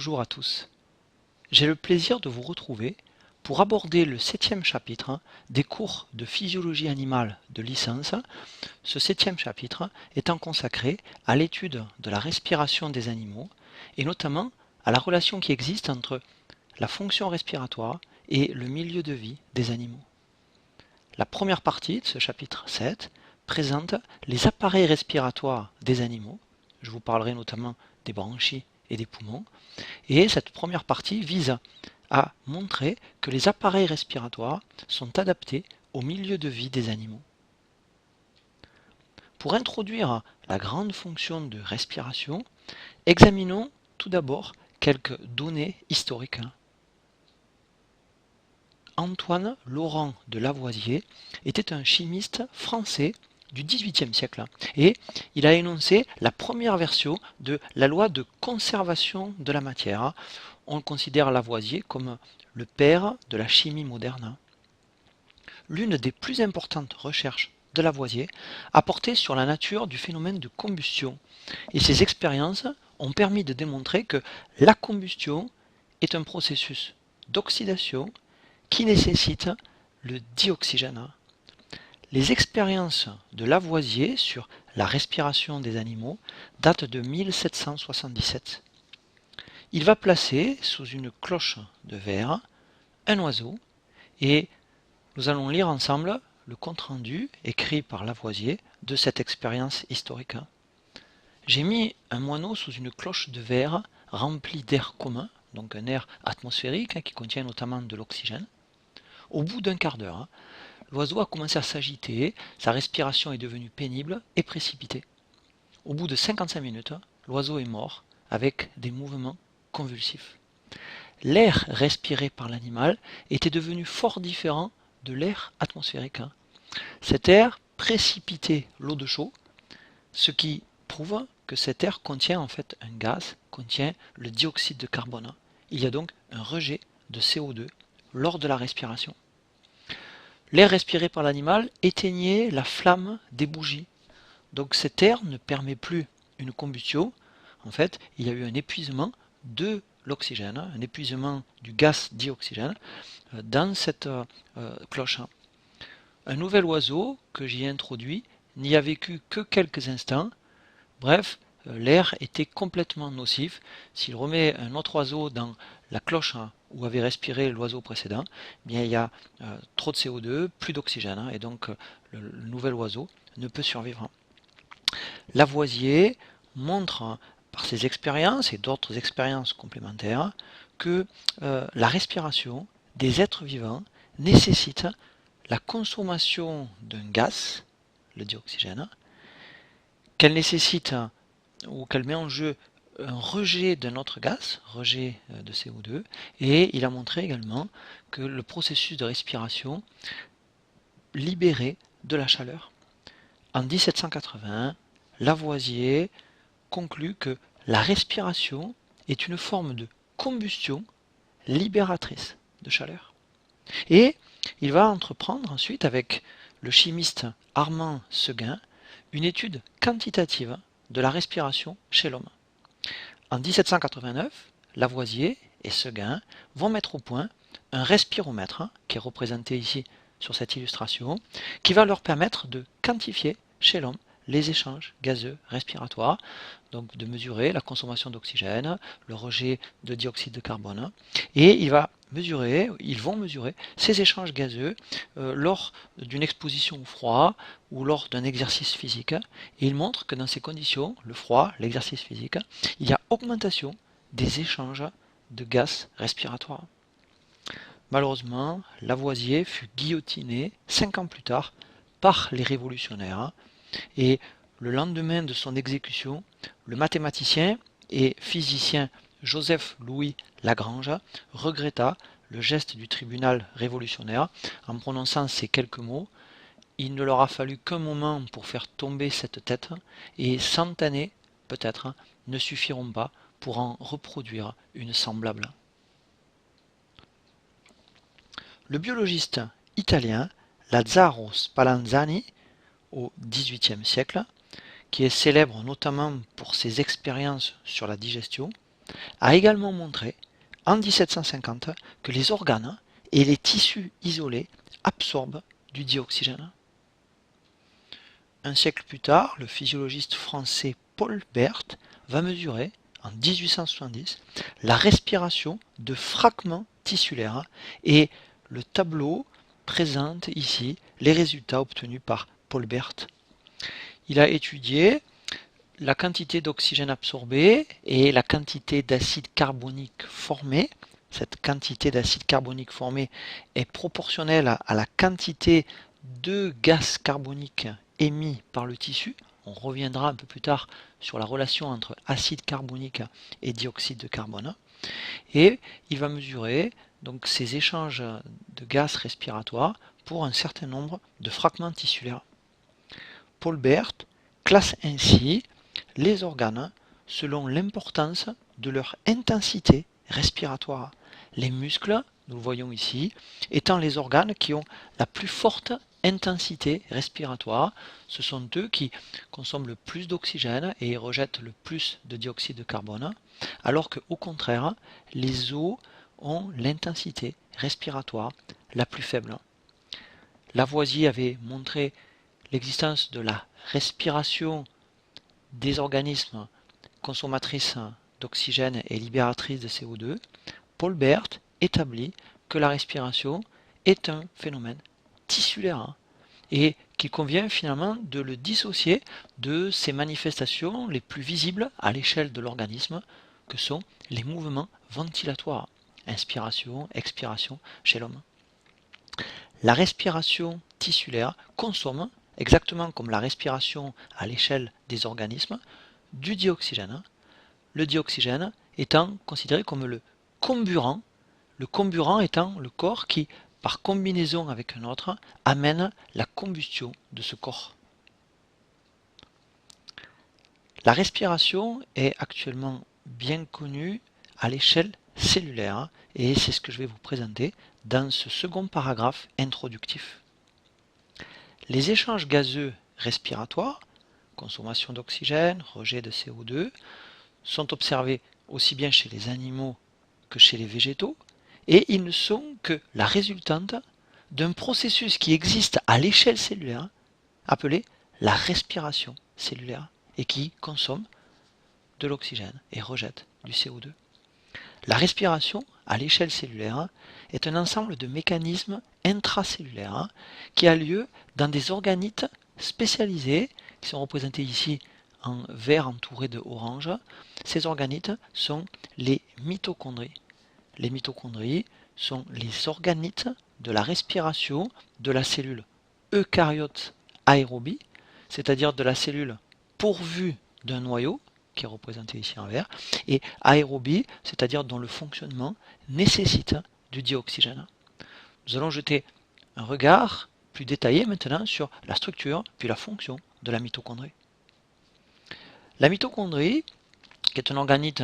Bonjour à tous. J'ai le plaisir de vous retrouver pour aborder le 7e chapitre des cours de physiologie animale de licence. Ce 7e chapitre étant consacré à l'étude de la respiration des animaux et notamment à la relation qui existe entre la fonction respiratoire et le milieu de vie des animaux. La première partie de ce chapitre 7 présente les appareils respiratoires des animaux. Je vous parlerai notamment des branchies et des poumons. Et cette première partie vise à montrer que les appareils respiratoires sont adaptés au milieu de vie des animaux. Pour introduire la grande fonction de respiration, examinons tout d'abord quelques données historiques. Antoine Laurent de Lavoisier était un chimiste français du XVIIIe siècle et il a énoncé la première version de la loi de conservation de la matière. On considère Lavoisier comme le père de la chimie moderne. L'une des plus importantes recherches de Lavoisier a porté sur la nature du phénomène de combustion et ses expériences ont permis de démontrer que la combustion est un processus d'oxydation qui nécessite le dioxygène. Les expériences de Lavoisier sur la respiration des animaux datent de 1777. Il va placer sous une cloche de verre un oiseau et nous allons lire ensemble le compte-rendu écrit par Lavoisier de cette expérience historique. J'ai mis un moineau sous une cloche de verre remplie d'air commun, donc un air atmosphérique qui contient notamment de l'oxygène. Au bout d'un quart d'heure, l'oiseau a commencé à s'agiter, sa respiration est devenue pénible et précipitée. Au bout de 55 minutes, l'oiseau est mort avec des mouvements convulsifs. L'air respiré par l'animal était devenu fort différent de l'air atmosphérique. Cet air précipitait l'eau de chaud, ce qui prouve que cet air contient en fait un gaz, contient le dioxyde de carbone. Il y a donc un rejet de CO2 lors de la respiration. L'air respiré par l'animal éteignait la flamme des bougies. Donc cet air ne permet plus une combustion. En fait, il y a eu un épuisement de l'oxygène, un épuisement du gaz dioxygène dans cette cloche. Un nouvel oiseau que j'y ai introduit n'y a vécu que quelques instants. Bref, l'air était complètement nocif. S'il remet un autre oiseau dans la cloche où avait respiré l'oiseau précédent, bien, il y a trop de CO2, plus d'oxygène, et donc le nouvel oiseau ne peut survivre. Lavoisier montre par ses expériences et d'autres expériences complémentaires que la respiration des êtres vivants nécessite la consommation d'un gaz, le dioxygène, qu'elle nécessite ou qu'elle met en jeu un rejet d'un autre gaz, rejet de CO2, et il a montré également que le processus de respiration libérait de la chaleur. En 1781, Lavoisier conclut que la respiration est une forme de combustion libératrice de chaleur. Et il va entreprendre ensuite avec le chimiste Armand Seguin une étude quantitative de la respiration chez l'homme. En 1789, Lavoisier et Seguin vont mettre au point un respiromètre, qui est représenté ici sur cette illustration, qui va leur permettre de quantifier chez l'homme les échanges gazeux respiratoires, donc de mesurer la consommation d'oxygène, le rejet de dioxyde de carbone, et ils vont mesurer ces échanges gazeux lors d'une exposition au froid ou lors d'un exercice physique, et ils montrent que dans ces conditions, le froid, l'exercice physique, il y a augmentation des échanges de gaz respiratoires. Malheureusement, Lavoisier fut guillotiné 5 ans plus tard par les révolutionnaires, et le lendemain de son exécution, le mathématicien et physicien Joseph-Louis Lagrange regretta le geste du tribunal révolutionnaire en prononçant ces quelques mots: « Il ne leur a fallu qu'un moment pour faire tomber cette tête, et 100 années, peut-être, ne suffiront pas pour en reproduire une semblable. » Le biologiste italien Lazzaro Spallanzani, au XVIIIe siècle, qui est célèbre notamment pour ses expériences sur la digestion, a également montré en 1750 que les organes et les tissus isolés absorbent du dioxygène. Un siècle plus tard, le physiologiste français Paul Bert va mesurer, en 1870, la respiration de fragments tissulaires et le tableau présente ici les résultats obtenus par Paul Bert. Il a étudié la quantité d'oxygène absorbé et la quantité d'acide carbonique formé. Cette quantité d'acide carbonique formé est proportionnelle à la quantité de gaz carbonique émis par le tissu. On reviendra un peu plus tard sur la relation entre acide carbonique et dioxyde de carbone. Et il va mesurer donc ces échanges de gaz respiratoires pour un certain nombre de fragments tissulaires. Paul Bert classe ainsi les organes selon l'importance de leur intensité respiratoire. Les muscles, nous le voyons ici, étant les organes qui ont la plus forte intensité respiratoire. Ce sont eux qui consomment le plus d'oxygène et rejettent le plus de dioxyde de carbone, alors qu'au contraire, les os ont l'intensité respiratoire la plus faible. Lavoisier avait montré l'existence de la respiration des organismes consommatrices d'oxygène et libératrices de CO2, Paul Bert établit que la respiration est un phénomène tissulaire et qu'il convient finalement de le dissocier de ces manifestations les plus visibles à l'échelle de l'organisme que sont les mouvements ventilatoires, inspiration, expiration chez l'homme. La respiration tissulaire consomme, exactement comme la respiration à l'échelle des organismes, du dioxygène, le dioxygène étant considéré comme le comburant étant le corps qui, par combinaison avec un autre, amène la combustion de ce corps. La respiration est actuellement bien connue à l'échelle cellulaire et c'est ce que je vais vous présenter dans ce second paragraphe introductif. Les échanges gazeux respiratoires, consommation d'oxygène, rejet de CO2, sont observés aussi bien chez les animaux que chez les végétaux, et ils ne sont que la résultante d'un processus qui existe à l'échelle cellulaire, appelé la respiration cellulaire, et qui consomme de l'oxygène et rejette du CO2. La respiration, à l'échelle cellulaire, est un ensemble de mécanismes intracellulaires qui a lieu dans des organites spécialisés, qui sont représentés ici en vert entouré de orange. Ces organites sont les mitochondries. Les mitochondries sont les organites de la respiration de la cellule eucaryote aérobie, c'est-à-dire de la cellule pourvue d'un noyau, qui est représenté ici en vert, et aérobie, c'est-à-dire dont le fonctionnement nécessite du dioxygène. Nous allons jeter un regard plus détaillé maintenant sur la structure puis la fonction de la mitochondrie. La mitochondrie, qui est un organite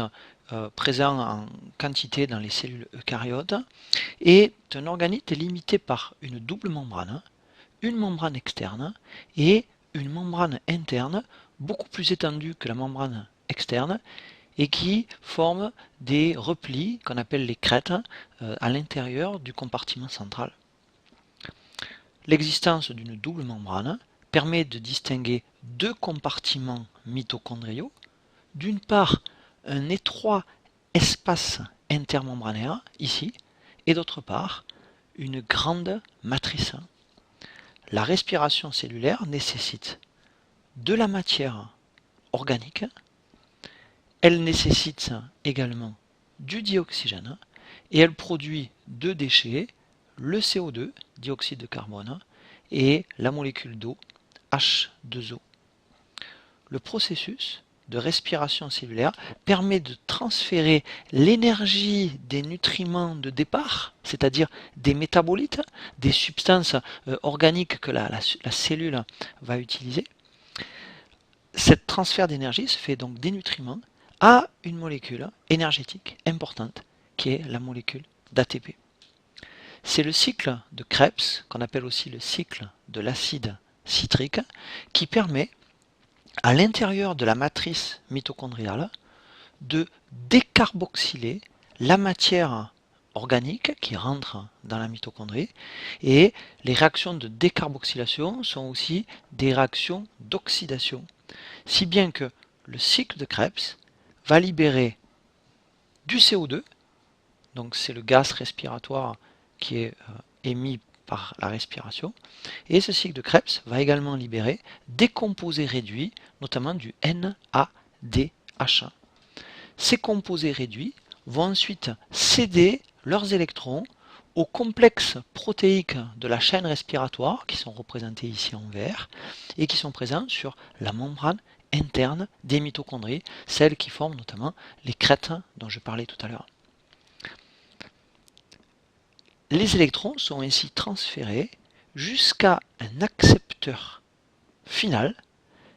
présent en quantité dans les cellules eucaryotes, est un organite limité par une double membrane, une membrane externe et une membrane interne beaucoup plus étendue que la membrane externe et qui forme des replis qu'on appelle les crêtes à l'intérieur du compartiment central. L'existence d'une double membrane permet de distinguer deux compartiments mitochondriaux, d'une part un étroit espace intermembranaire, ici, et d'autre part une grande matrice. La respiration cellulaire nécessite de la matière organique, elle nécessite également du dioxygène et elle produit deux déchets, le CO2, dioxyde de carbone, et la molécule d'eau, H2O. Le processus de respiration cellulaire permet de transférer l'énergie des nutriments de départ, c'est-à-dire des métabolites, des substances organiques que la cellule va utiliser. Cet transfert d'énergie se fait donc des nutriments à une molécule énergétique importante qui est la molécule d'ATP. C'est le cycle de Krebs, qu'on appelle aussi le cycle de l'acide citrique, qui permet à l'intérieur de la matrice mitochondriale de décarboxyler la matière organique qui rentre dans la mitochondrie, et les réactions de décarboxylation sont aussi des réactions d'oxydation, si bien que le cycle de Krebs va libérer du CO2, donc c'est le gaz respiratoire qui est émis par la respiration, et ce cycle de Krebs va également libérer des composés réduits, notamment du NADH1. Ces composés réduits vont ensuite céder leurs électrons aux complexes protéiques de la chaîne respiratoire, qui sont représentés ici en vert, et qui sont présents sur la membrane interne des mitochondries, celles qui forment notamment les crêtes dont je parlais tout à l'heure. Les électrons sont ainsi transférés jusqu'à un accepteur final,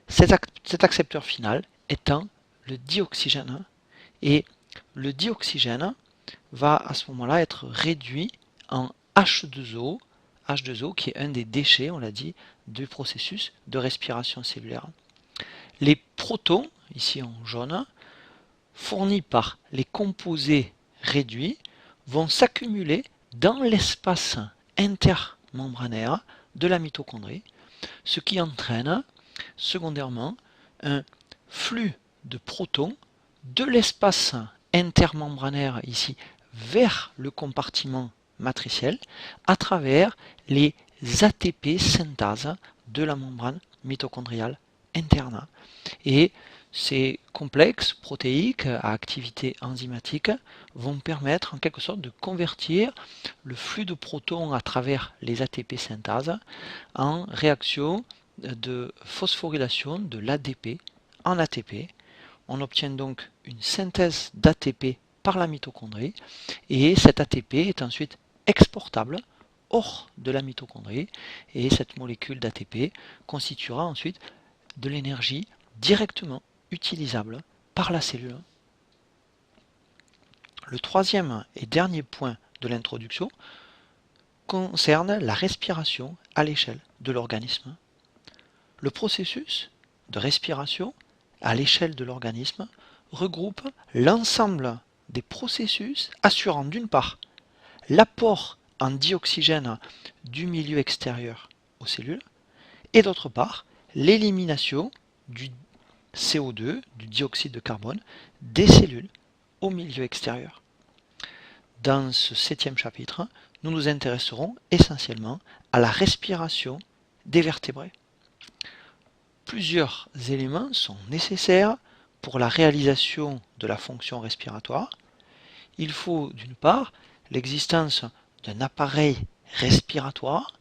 cet accepteur final étant le dioxygène, et le dioxygène va à ce moment-là être réduit en H2O, H2O qui est un des déchets, on l'a dit, du processus de respiration cellulaire. Les protons, ici en jaune, fournis par les composés réduits, vont s'accumuler dans l'espace intermembranaire de la mitochondrie, ce qui entraîne secondairement un flux de protons de l'espace intermembranaire ici vers le compartiment matriciel à travers les ATP synthase de la membrane mitochondriale interne. Et ces complexes protéiques à activité enzymatique vont permettre en quelque sorte de convertir le flux de protons à travers les ATP synthase en réaction de phosphorylation de l'ADP en ATP. On obtient donc une synthèse d'ATP par la mitochondrie, et cet ATP est ensuite exportable hors de la mitochondrie, et cette molécule d'ATP constituera ensuite de l'énergie directement utilisable par la cellule. Le troisième et dernier point de l'introduction concerne la respiration à l'échelle de l'organisme. Le processus de respiration à l'échelle de l'organisme regroupe l'ensemble des processus assurant d'une part l'apport en dioxygène du milieu extérieur aux cellules et d'autre part l'élimination du CO2, du dioxyde de carbone, des cellules au milieu extérieur. Dans ce 7e chapitre, nous nous intéresserons essentiellement à la respiration des vertébrés. Plusieurs éléments sont nécessaires pour la réalisation de la fonction respiratoire. Il faut d'une part l'existence d'un appareil respiratoire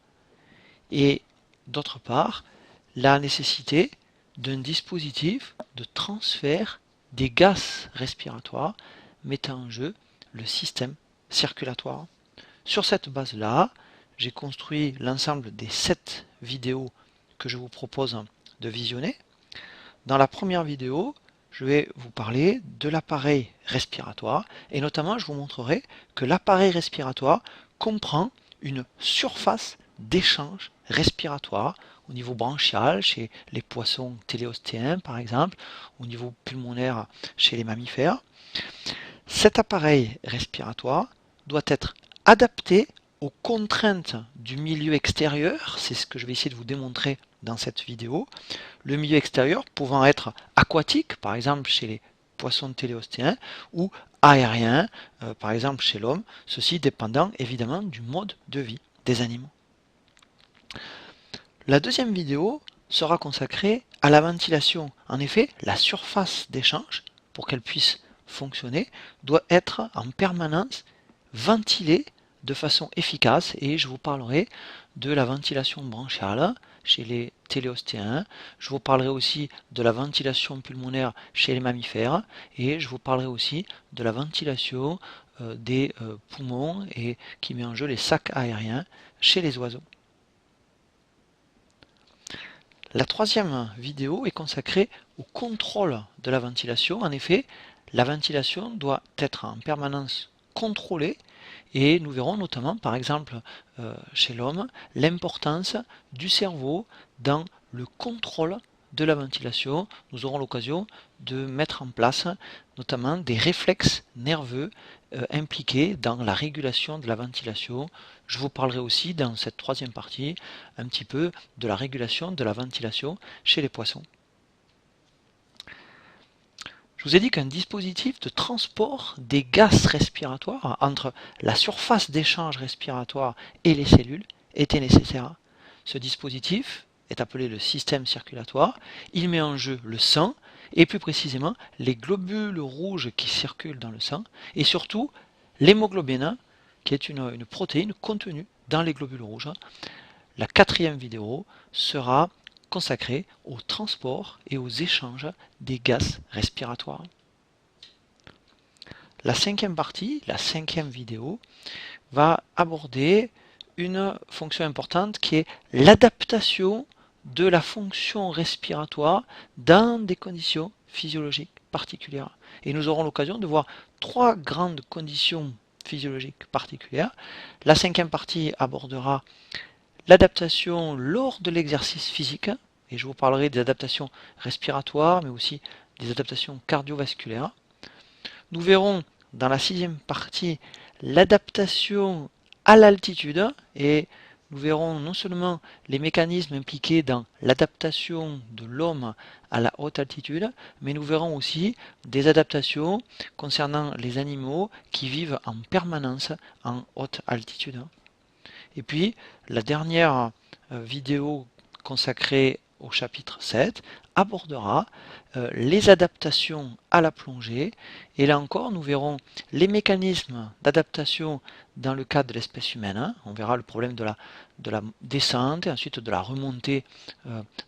et d'autre part la nécessité d'un dispositif de transfert des gaz respiratoires mettant en jeu le système circulatoire. Sur cette base-là, j'ai construit l'ensemble des 7 vidéos que je vous propose de visionner. Dans la première vidéo, je vais vous parler de l'appareil respiratoire et notamment je vous montrerai que l'appareil respiratoire comprend une surface d'échange respiratoire au niveau branchial chez les poissons téléostéens par exemple, au niveau pulmonaire chez les mammifères. Cet appareil respiratoire doit être adapté aux contraintes du milieu extérieur, c'est ce que je vais essayer de vous démontrer dans cette vidéo. Le milieu extérieur pouvant être aquatique, par exemple chez les poissons téléostéens, ou aérien, par exemple chez l'homme, ceci dépendant évidemment du mode de vie des animaux. La deuxième vidéo sera consacrée à la ventilation. En effet, la surface d'échange, pour qu'elle puisse fonctionner, doit être en permanence ventilée de façon efficace, et je vous parlerai de la ventilation branchiale chez les téléostéens, je vous parlerai aussi de la ventilation pulmonaire chez les mammifères, et je vous parlerai aussi de la ventilation des poumons et qui met en jeu les sacs aériens chez les oiseaux. La troisième vidéo est consacrée au contrôle de la ventilation. En effet, la ventilation doit être en permanence contrôlée et nous verrons notamment, par exemple, chez l'homme, l'importance du cerveau dans le contrôle de la ventilation, nous aurons l'occasion de mettre en place notamment des réflexes nerveux impliqués dans la régulation de la ventilation. Je vous parlerai aussi dans cette troisième partie un petit peu de la régulation de la ventilation chez les poissons. Je vous ai dit qu'un dispositif de transport des gaz respiratoires entre la surface d'échange respiratoire et les cellules était nécessaire. Ce dispositif est appelé le système circulatoire. Il met en jeu le sang et plus précisément les globules rouges qui circulent dans le sang et surtout l'hémoglobine qui est une protéine contenue dans les globules rouges. La quatrième vidéo sera consacrée au transport et aux échanges des gaz respiratoires. La cinquième partie, la cinquième vidéo, va aborder une fonction importante qui est l'adaptation de la fonction respiratoire dans des conditions physiologiques particulières. Et nous aurons l'occasion de voir trois grandes conditions physiologiques particulières. La cinquième partie abordera l'adaptation lors de l'exercice physique, et je vous parlerai des adaptations respiratoires, mais aussi des adaptations cardiovasculaires. Nous verrons dans la sixième partie l'adaptation à l'altitude, et nous verrons non seulement les mécanismes impliqués dans l'adaptation de l'homme à la haute altitude, mais nous verrons aussi des adaptations concernant les animaux qui vivent en permanence en haute altitude. Et puis, la dernière vidéo consacrée au chapitre 7 abordera les adaptations à la plongée. Et là encore, nous verrons les mécanismes d'adaptation dans le cadre de l'espèce humaine. On verra le problème de la descente et ensuite de la remontée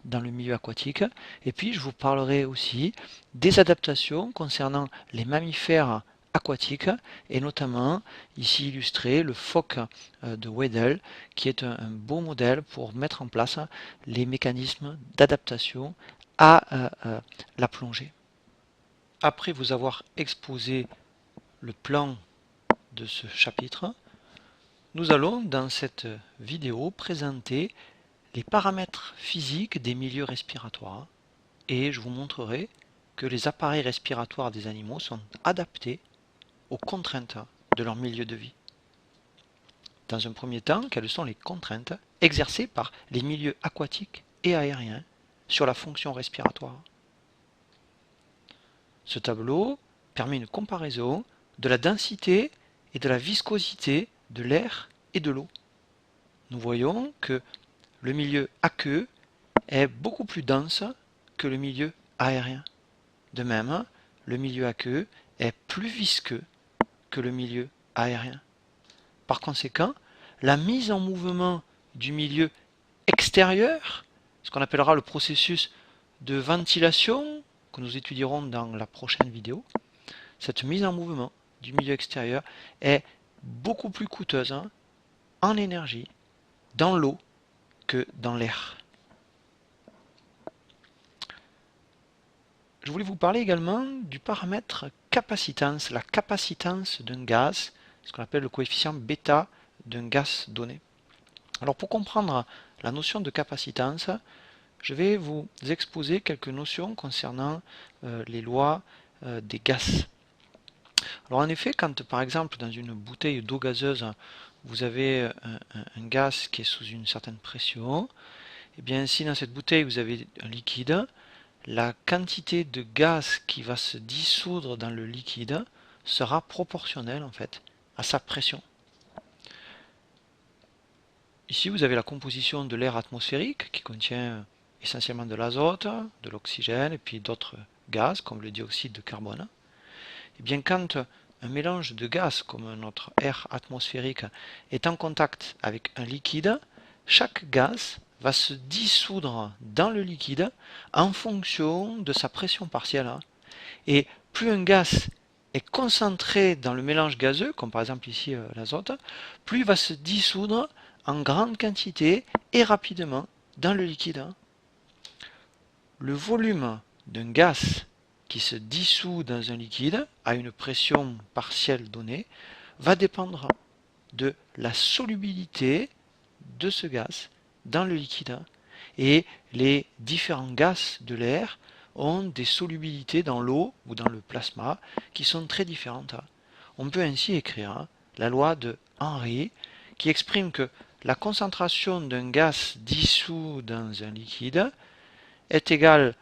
dans le milieu aquatique. Et puis, je vous parlerai aussi des adaptations concernant les mammifères aquatique et notamment ici illustré le phoque de Weddell qui est un beau modèle pour mettre en place les mécanismes d'adaptation à la plongée. Après vous avoir exposé le plan de ce chapitre, nous allons dans cette vidéo présenter les paramètres physiques des milieux respiratoires et je vous montrerai que les appareils respiratoires des animaux sont adaptés aux contraintes de leur milieu de vie. Dans un premier temps, quelles sont les contraintes exercées par les milieux aquatiques et aériens sur la fonction respiratoire? Ce tableau permet une comparaison de la densité et de la viscosité de l'air et de l'eau. Nous voyons que le milieu aqueux est beaucoup plus dense que le milieu aérien. De même, le milieu aqueux est plus visqueux que le milieu aérien. Par conséquent, la mise en mouvement du milieu extérieur, ce qu'on appellera le processus de ventilation, que nous étudierons dans la prochaine vidéo, cette mise en mouvement du milieu extérieur est beaucoup plus coûteuse en énergie dans l'eau que dans l'air. Je voulais vous parler également du paramètre capacitance, la capacitance d'un gaz, ce qu'on appelle le coefficient bêta d'un gaz donné. Alors pour comprendre la notion de capacitance, je vais vous exposer quelques notions concernant les lois des gaz. Alors en effet, quand par exemple dans une bouteille d'eau gazeuse, vous avez un gaz qui est sous une certaine pression, et bien si dans cette bouteille vous avez un liquide, la quantité de gaz qui va se dissoudre dans le liquide sera proportionnelle en fait à sa pression. Ici vous avez la composition de l'air atmosphérique qui contient essentiellement de l'azote, de l'oxygène et puis d'autres gaz comme le dioxyde de carbone. Et bien quand un mélange de gaz comme notre air atmosphérique est en contact avec un liquide, chaque gaz va se dissoudre dans le liquide en fonction de sa pression partielle. Et plus un gaz est concentré dans le mélange gazeux, comme par exemple ici l'azote, plus il va se dissoudre en grande quantité et rapidement dans le liquide. Le volume d'un gaz qui se dissout dans un liquide à une pression partielle donnée va dépendre de la solubilité de ce gaz dans le liquide. Et les différents gaz de l'air ont des solubilités dans l'eau ou dans le plasma qui sont très différentes. On peut ainsi écrire la loi de Henry qui exprime que la concentration d'un gaz dissous dans un liquide est égale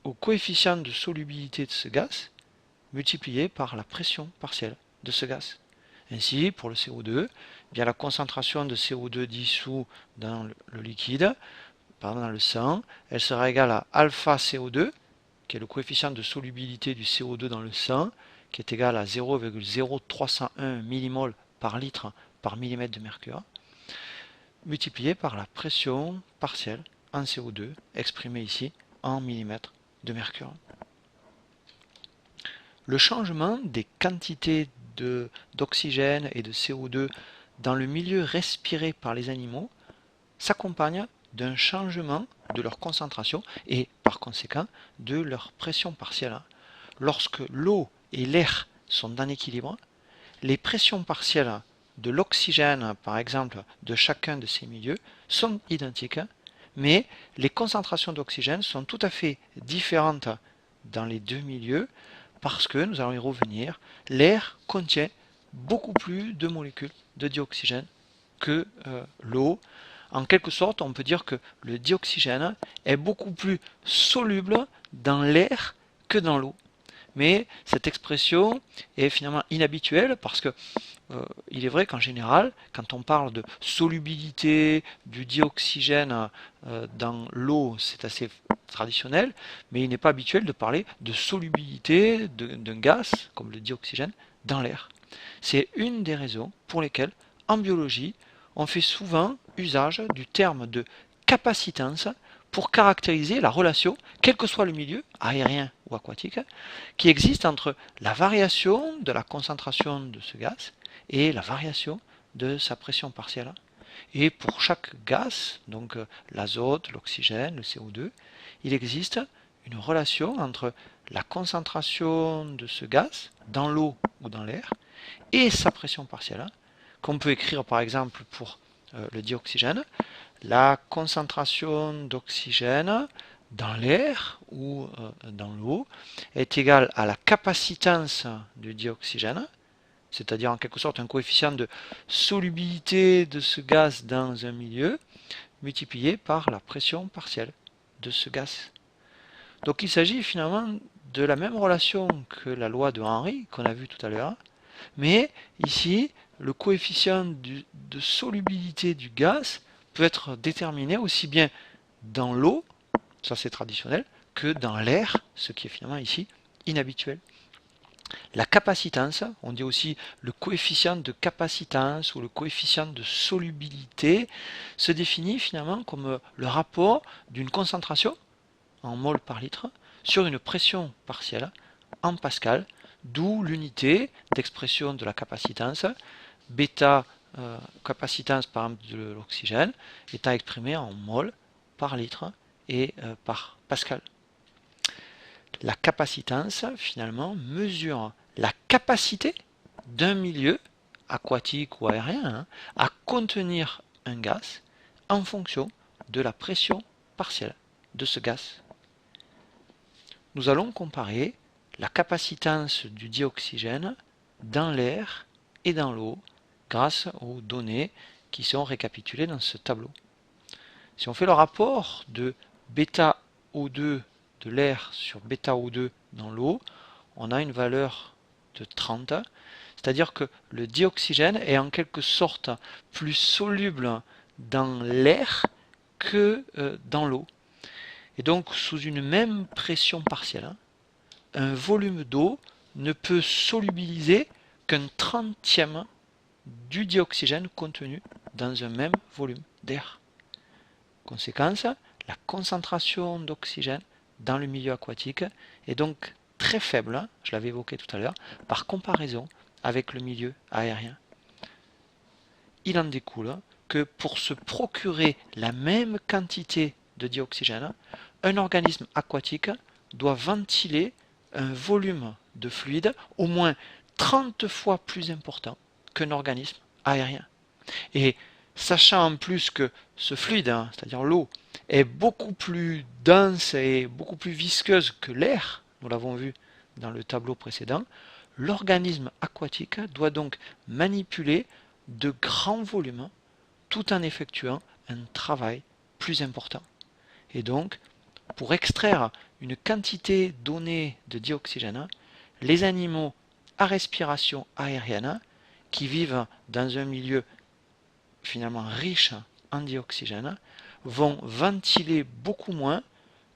au coefficient de solubilité de ce gaz multiplié par la pression partielle de ce gaz. Ainsi, pour le CO2, bien la concentration de CO2 dissous dans le liquide, dans le sang, elle sera égale à alpha CO2, qui est le coefficient de solubilité du CO2 dans le sang, qui est égal à 0,0301 mmol par litre par millimètre de mercure, multiplié par la pression partielle en CO2, exprimée ici en millimètres de mercure. Le changement des quantités d'oxygène et de CO2 dans le milieu respiré par les animaux s'accompagne d'un changement de leur concentration et par conséquent de leur pression partielle. Lorsque l'eau et l'air sont en équilibre, les pressions partielles de l'oxygène, par exemple, de chacun de ces milieux sont identiques, mais les concentrations d'oxygène sont tout à fait différentes dans les deux milieux parce que, nous allons y revenir, l'air contient beaucoup plus de molécules de dioxygène que l'eau. En quelque sorte, on peut dire que le dioxygène est beaucoup plus soluble dans l'air que dans l'eau. Mais cette expression est finalement inhabituelle parce que il est vrai qu'en général, quand on parle de solubilité du dioxygène dans l'eau, c'est assez traditionnel, mais il n'est pas habituel de parler de solubilité d'un gaz, comme le dioxygène, dans l'air. C'est une des raisons pour lesquelles, en biologie, on fait souvent usage du terme de capacitance pour caractériser la relation, quel que soit le milieu, aérien ou aquatique, qui existe entre la variation de la concentration de ce gaz et la variation de sa pression partielle. Et pour chaque gaz, donc l'azote, l'oxygène, le CO2, il existe une relation entre la concentration de ce gaz dans l'eau ou dans l'air et sa pression partielle, qu'on peut écrire par exemple pour le dioxygène. La concentration d'oxygène dans l'air ou dans l'eau est égale à la capacitance du dioxygène, c'est-à-dire en quelque sorte un coefficient de solubilité de ce gaz dans un milieu, multiplié par la pression partielle de ce gaz. Donc il s'agit finalement de la même relation que la loi de Henry qu'on a vu tout à l'heure, mais ici le coefficient de solubilité du gaz peut être déterminé aussi bien dans l'eau, ça c'est traditionnel, que dans l'air, ce qui est finalement ici inhabituel. La capacitance, on dit aussi le coefficient de capacitance ou le coefficient de solubilité, se définit finalement comme le rapport d'une concentration en mol par litre sur une pression partielle en pascal, d'où l'unité d'expression de la capacitance, bêta capacitance par exemple de l'oxygène, étant exprimée en mol par litre et par pascal. La capacitance, finalement, mesure la capacité d'un milieu aquatique ou aérien à contenir un gaz en fonction de la pression partielle de ce gaz. Nous allons comparer la capacitance du dioxygène dans l'air et dans l'eau grâce aux données qui sont récapitulées dans ce tableau. Si on fait le rapport de bêta O2 de l'air sur bêta O2 dans l'eau, on a une valeur de 30, c'est-à-dire que le dioxygène est en quelque sorte plus soluble dans l'air que dans l'eau. Et donc sous une même pression partielle, un volume d'eau ne peut solubiliser qu'un trentième du dioxygène contenu dans un même volume d'air. Conséquence, la concentration d'oxygène dans le milieu aquatique est donc très faible, je l'avais évoqué tout à l'heure, par comparaison avec le milieu aérien. Il en découle que pour se procurer la même quantité de dioxygène, un organisme aquatique doit ventiler un volume de fluide au moins 30 fois plus important qu'un organisme aérien. Et sachant en plus que ce fluide, hein, c'est-à-dire l'eau, est beaucoup plus dense et beaucoup plus visqueuse que l'air, nous l'avons vu dans le tableau précédent, l'organisme aquatique doit donc manipuler de grands volumes tout en effectuant un travail plus important. Et donc, pour extraire une quantité donnée de dioxygène, les animaux à respiration aérienne qui vivent dans un milieu finalement riche en dioxygène vont ventiler beaucoup moins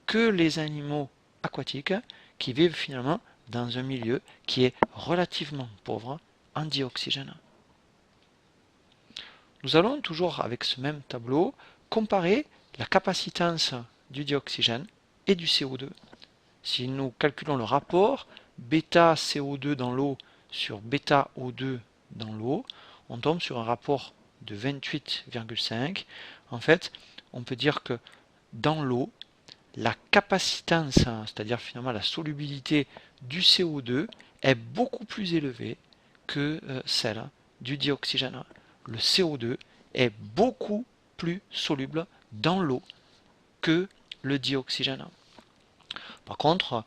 que les animaux aquatiques qui vivent finalement dans un milieu qui est relativement pauvre en dioxygène. Nous allons toujours avec ce même tableau comparer la capacitance du dioxygène et du CO2. Si nous calculons le rapport bêta CO2 dans l'eau sur bêta O2 dans l'eau, on tombe sur un rapport de 28,5. En fait, on peut dire que dans l'eau, la capacitance, c'est-à-dire finalement la solubilité du CO2 est beaucoup plus élevée que celle du dioxygène. Le CO2 est beaucoup plus soluble dans l'eau que le dioxygène. Par contre,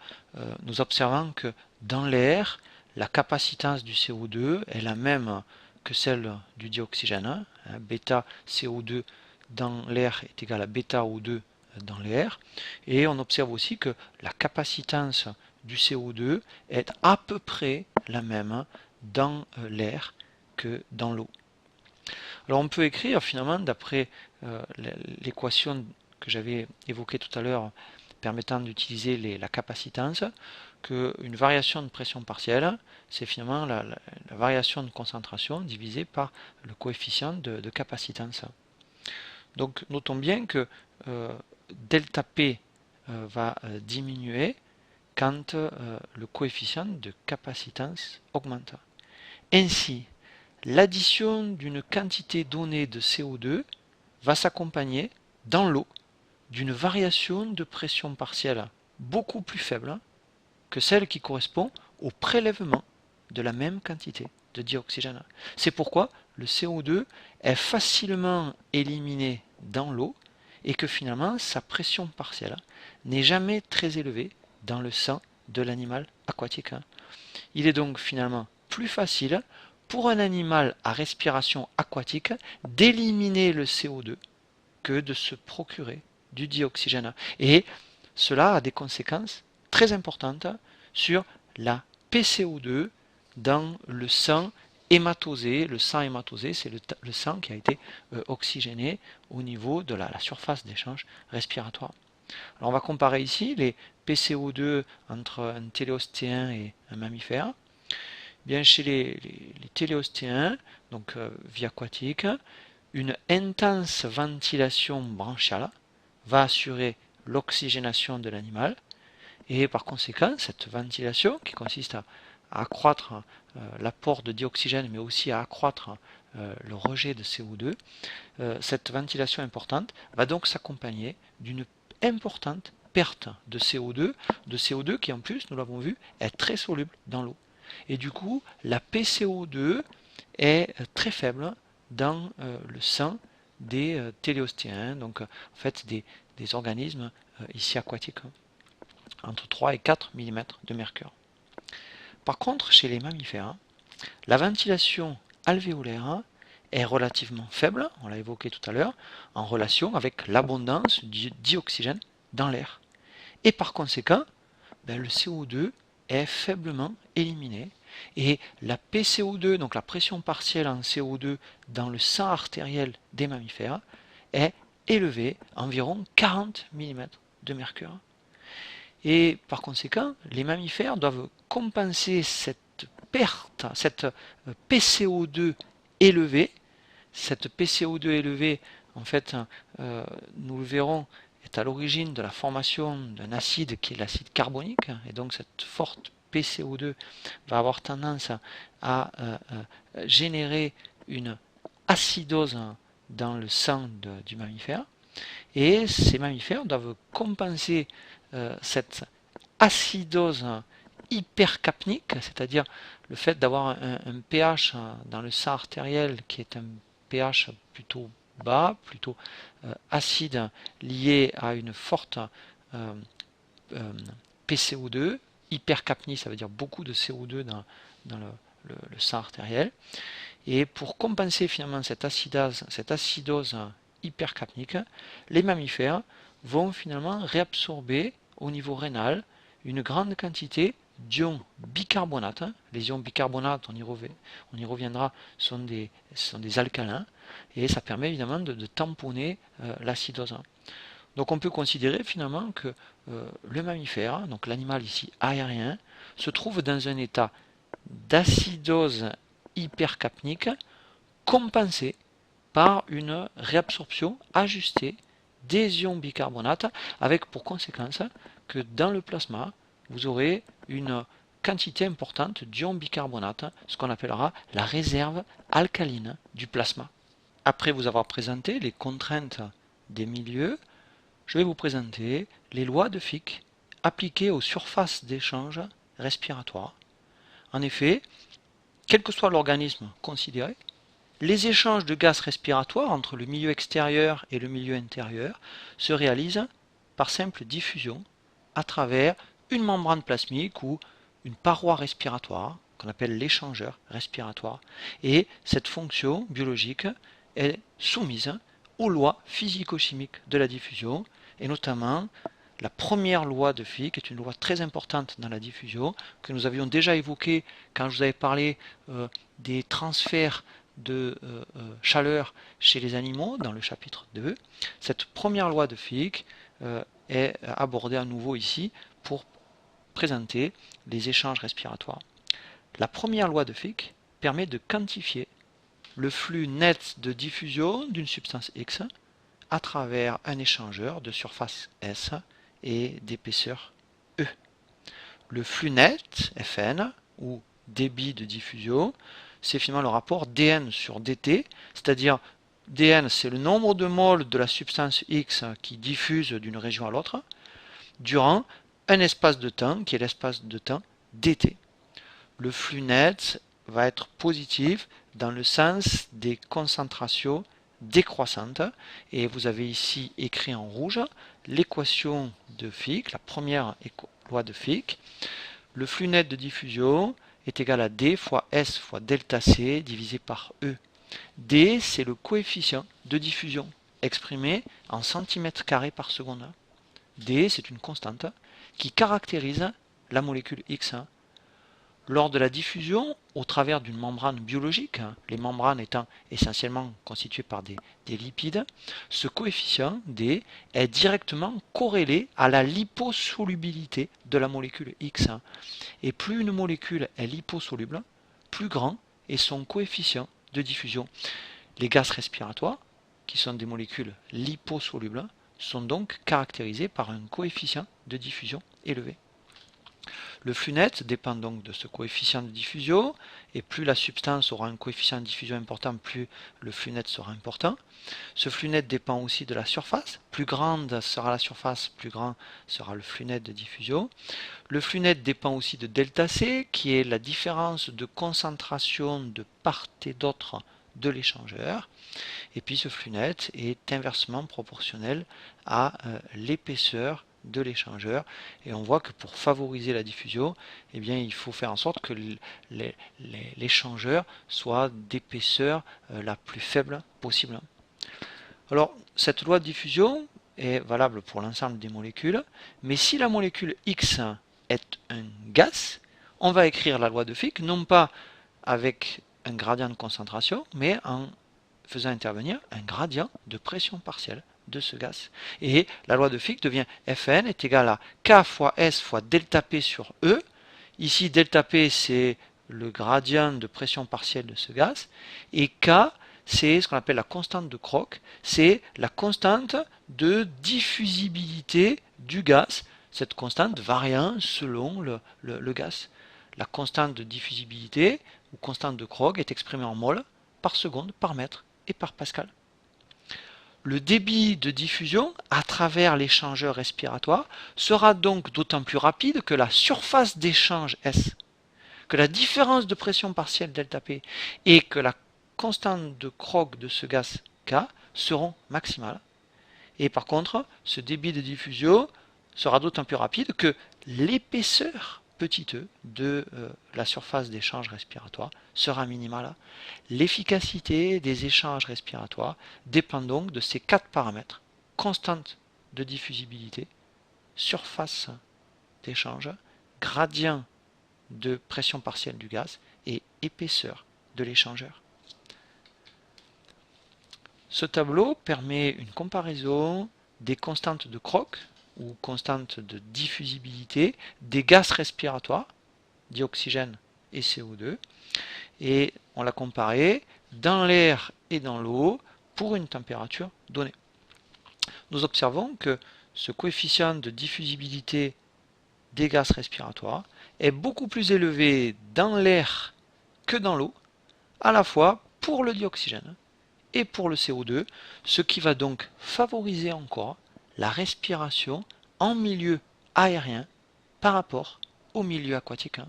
nous observons que dans l'air, la capacitance du CO2 est la même que celle du dioxygène. Bêta CO2 dans l'air est égal à bêta O2 dans l'air. Et on observe aussi que la capacitance du CO2 est à peu près la même dans l'air que dans l'eau. Alors on peut écrire finalement d'après l'équation que j'avais évoquée tout à l'heure permettant d'utiliser la capacitance, qu'une variation de pression partielle, c'est finalement la variation de concentration divisée par le coefficient de capacitance. Donc notons bien que delta P va diminuer quand le coefficient de capacitance augmente. Ainsi, l'addition d'une quantité donnée de CO2 va s'accompagner dans l'eau d'une variation de pression partielle beaucoup plus faible que celle qui correspond au prélèvement de la même quantité de dioxygène. C'est pourquoi le CO2 est facilement éliminé dans l'eau et que finalement sa pression partielle n'est jamais très élevée dans le sang de l'animal aquatique. Il est donc finalement plus facile pour un animal à respiration aquatique d'éliminer le CO2 que de se procurer du dioxygène. Et cela a des conséquences très importantes sur la PCO2 dans le sang hématosé. Le sang hématosé, c'est le sang qui a été oxygéné au niveau de la surface d'échange respiratoire. Alors on va comparer ici les PCO2 entre un téléostéen et un mammifère. Bien, chez les téléostéens, donc vie aquatique, une intense ventilation branchiale va assurer l'oxygénation de l'animal et par conséquent cette ventilation qui consiste à accroître l'apport de dioxygène mais aussi à accroître le rejet de CO2, cette ventilation importante va donc s'accompagner d'une importante perte de CO2 qui en plus, nous l'avons vu, est très soluble dans l'eau. Et du coup, la PCO2 est très faible dans le sang des téléostéens, donc en fait des organismes ici aquatiques, entre 3 et 4 mm de mercure. Par contre, chez les mammifères, la ventilation alvéolaire est relativement faible, on l'a évoqué tout à l'heure, en relation avec l'abondance du dioxygène dans l'air. Et par conséquent, le CO2 est faiblement éliminé et la PCO2, donc la pression partielle en CO2 dans le sang artériel des mammifères, est élevée à environ 40 mm de mercure. Et par conséquent, les mammifères doivent compenser cette perte, cette PCO2 élevée. Cette PCO2 élevée, en fait, nous le verrons, est à l'origine de la formation d'un acide qui est l'acide carbonique. Et donc cette forte PCO2 va avoir tendance à générer une acidose dans le sang du mammifère. Et ces mammifères doivent compenser cette acidose hypercapnique, c'est-à-dire le fait d'avoir un pH dans le sang artériel qui est un pH plutôt bas, plutôt acide, lié à une forte PCO2, hypercapnie, ça veut dire beaucoup de CO2 dans le sang artériel. Et pour compenser finalement cette acidose hypercapnique, les mammifères vont finalement réabsorber au niveau rénal une grande quantité d'ions bicarbonate. Les ions bicarbonate, on y reviendra, sont des alcalins, et ça permet évidemment de tamponner l'acidose. Donc on peut considérer finalement que le mammifère, donc l'animal ici aérien, se trouve dans un état d'acidose hypercapnique compensé par une réabsorption ajustée des ions bicarbonate, avec pour conséquence que dans le plasma, vous aurez une quantité importante d'ions bicarbonate, ce qu'on appellera la réserve alcaline du plasma. Après vous avoir présenté les contraintes des milieux, je vais vous présenter les lois de Fick appliquées aux surfaces d'échange respiratoires. En effet, quel que soit l'organisme considéré, les échanges de gaz respiratoires entre le milieu extérieur et le milieu intérieur se réalisent par simple diffusion à travers une membrane plasmique ou une paroi respiratoire qu'on appelle l'échangeur respiratoire. Et cette fonction biologique est soumise aux lois physico-chimiques de la diffusion, et notamment la première loi de Fick est une loi très importante dans la diffusion que nous avions déjà évoquée quand je vous avais parlé des transferts de chaleur chez les animaux dans le chapitre 2. Cette première loi de Fick est abordée à nouveau ici pour présenter les échanges respiratoires. La première loi de Fick permet de quantifier le flux net de diffusion d'une substance X à travers un échangeur de surface S et d'épaisseur E. Le flux net, Fn, ou débit de diffusion, c'est finalement le rapport dN sur dt, c'est-à-dire dN c'est le nombre de moles de la substance X qui diffuse d'une région à l'autre, durant un espace de temps qui est l'espace de temps dt. Le flux net va être positif dans le sens des concentrations décroissantes, et vous avez ici écrit en rouge l'équation de Fick, la première loi de Fick. Le flux net de diffusion est égal à D fois S fois delta C divisé par E. D, c'est le coefficient de diffusion exprimé en centimètres carrés par seconde. D, c'est une constante qui caractérise la molécule X. Lors de la diffusion, au travers d'une membrane biologique, les membranes étant essentiellement constituées par des lipides, ce coefficient D est directement corrélé à la liposolubilité de la molécule X. Et plus une molécule est liposoluble, plus grand est son coefficient de diffusion. Les gaz respiratoires, qui sont des molécules liposolubles, sont donc caractérisés par un coefficient de diffusion élevé. Le flux net dépend donc de ce coefficient de diffusion, et plus la substance aura un coefficient de diffusion important, plus le flux net sera important. Ce flux net dépend aussi de la surface. Plus grande sera la surface, plus grand sera le flux net de diffusion. Le flux net dépend aussi de delta C, qui est la différence de concentration de part et d'autre de l'échangeur. Et puis ce flux net est inversement proportionnel à l'épaisseur de l'échangeur, et on voit que pour favoriser la diffusion, eh bien, il faut faire en sorte que l'échangeur soit d'épaisseur la plus faible possible. Alors cette loi de diffusion est valable pour l'ensemble des molécules, mais si la molécule X est un gaz, on va écrire la loi de Fick non pas avec un gradient de concentration, mais en faisant intervenir un gradient de pression partielle de ce gaz. Et la loi de Fick devient Fn est égal à K fois S fois delta P sur E. Ici, delta P, c'est le gradient de pression partielle de ce gaz. Et K, c'est ce qu'on appelle la constante de Crocq. C'est la constante de diffusibilité du gaz. Cette constante variant selon le gaz. La constante de diffusibilité, ou constante de Crocq, est exprimée en mol par seconde, par mètre et par pascal. Le débit de diffusion à travers l'échangeur respiratoire sera donc d'autant plus rapide que la surface d'échange S, que la différence de pression partielle delta P et que la constante de Crocq de ce gaz K seront maximales. Et par contre, ce débit de diffusion sera d'autant plus rapide que l'épaisseur petit e de la surface d'échange respiratoire sera minimale. L'efficacité des échanges respiratoires dépend donc de ces 4 paramètres: constante de diffusibilité, surface d'échange, gradient de pression partielle du gaz et épaisseur de l'échangeur. Ce tableau permet une comparaison des constantes de Crooke ou constantes de diffusibilité des gaz respiratoires, dioxygène et CO2, et on l'a comparé dans l'air et dans l'eau pour une température donnée. Nous observons que ce coefficient de diffusibilité des gaz respiratoires est beaucoup plus élevé dans l'air que dans l'eau, à la fois pour le dioxygène et pour le CO2, ce qui va donc favoriser encore la respiration en milieu aérien par rapport au milieu aquatique.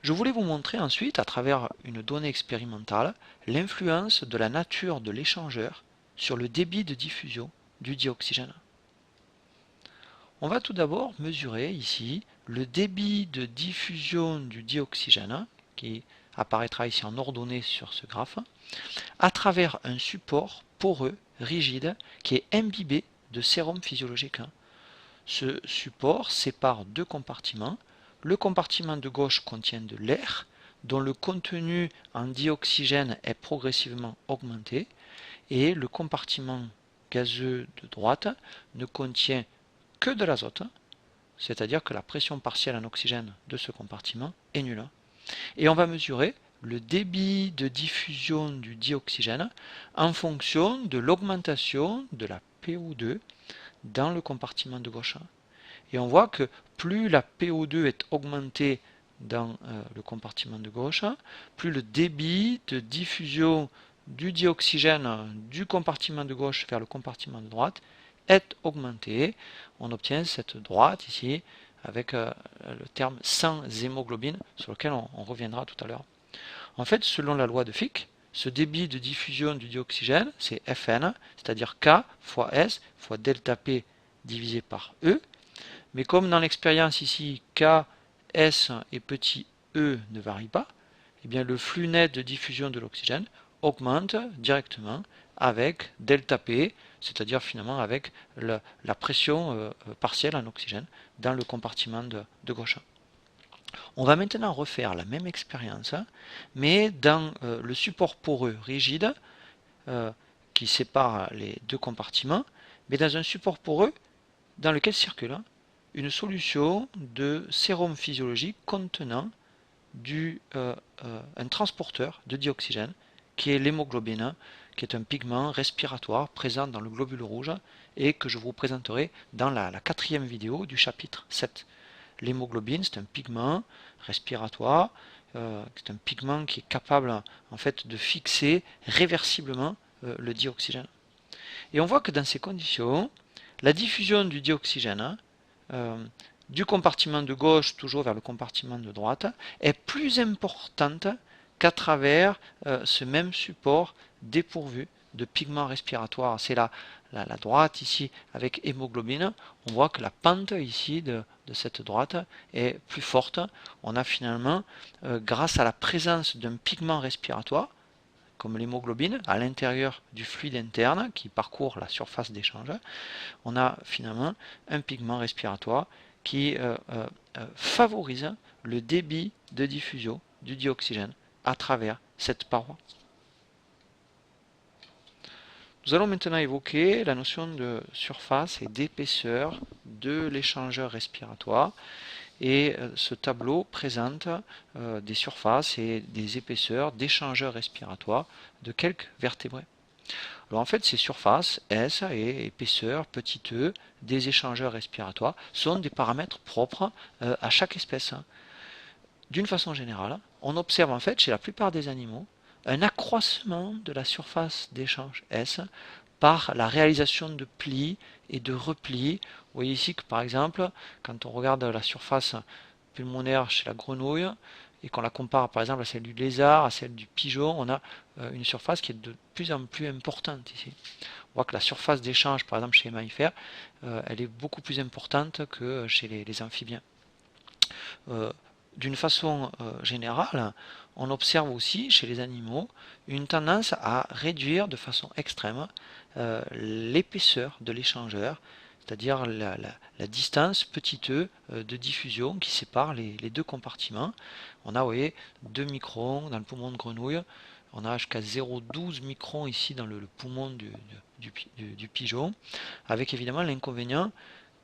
Je voulais vous montrer ensuite, à travers une donnée expérimentale, l'influence de la nature de l'échangeur sur le débit de diffusion du dioxygène. On va tout d'abord mesurer ici le débit de diffusion du dioxygène, qui apparaîtra ici en ordonnée sur ce graphe, à travers un support poreux, rigide, qui est imbibé de sérum physiologique. Ce support sépare deux compartiments. Le compartiment de gauche contient de l'air, dont le contenu en dioxygène est progressivement augmenté, et le compartiment gazeux de droite ne contient que de l'azote, c'est-à-dire que la pression partielle en oxygène de ce compartiment est nulle. Et on va mesurer le débit de diffusion du dioxygène en fonction de l'augmentation de la PO2 dans le compartiment de gauche. Et on voit que plus la PO2 est augmentée dans le compartiment de gauche, plus le débit de diffusion du dioxygène du compartiment de gauche vers le compartiment de droite est augmenté. On obtient cette droite ici avec le terme sans hémoglobine sur lequel on reviendra tout à l'heure. En fait, selon la loi de Fick, ce débit de diffusion du dioxygène, c'est Fn, c'est-à-dire K fois S fois delta P divisé par E. Mais comme dans l'expérience ici, K, S et petit e ne varient pas, eh bien le flux net de diffusion de l'oxygène augmente directement avec delta P, c'est-à-dire finalement avec la pression partielle en oxygène dans le compartiment de gauche. On va maintenant refaire la même expérience, mais dans le support poreux rigide qui sépare les deux compartiments, mais dans un support poreux dans lequel circule une solution de sérum physiologique contenant un transporteur de dioxygène qui est l'hémoglobine, qui est un pigment respiratoire présent dans le globule rouge et que je vous présenterai dans la 4e vidéo du chapitre 7. L'hémoglobine, c'est un pigment respiratoire, c'est un pigment qui est capable en fait de fixer réversiblement le dioxygène. Et on voit que dans ces conditions, la diffusion du dioxygène du compartiment de gauche toujours vers le compartiment de droite est plus importante qu'à travers ce même support dépourvu de pigments respiratoires. C'est la droite ici avec hémoglobine. On voit que la pente ici de cette droite est plus forte. On a finalement, grâce à la présence d'un pigment respiratoire, comme l'hémoglobine, à l'intérieur du fluide interne qui parcourt la surface d'échange, on a finalement un pigment respiratoire qui favorise le débit de diffusion du dioxygène à travers cette paroi. Nous allons maintenant évoquer la notion de surface et d'épaisseur de l'échangeur respiratoire. Et ce tableau présente des surfaces et des épaisseurs d'échangeurs respiratoires de quelques vertébrés. Alors en fait, ces surfaces, S et épaisseur, petit e, des échangeurs respiratoires, sont des paramètres propres à chaque espèce. D'une façon générale, on observe en fait chez la plupart des animaux un accroissement de la surface d'échange S par la réalisation de plis et de replis. Vous voyez ici que par exemple, quand on regarde la surface pulmonaire chez la grenouille, et qu'on la compare par exemple à celle du lézard, à celle du pigeon, on a une surface qui est de plus en plus importante ici. On voit que la surface d'échange, par exemple chez les mammifères, elle est beaucoup plus importante que chez les amphibiens. D'une façon générale, on observe aussi chez les animaux une tendance à réduire de façon extrême l'épaisseur de l'échangeur, c'est-à-dire la distance petit e de diffusion qui sépare les deux compartiments. On a, vous voyez, 2 microns dans le poumon de grenouille, on a jusqu'à 0,12 microns ici dans le poumon du pigeon, avec évidemment l'inconvénient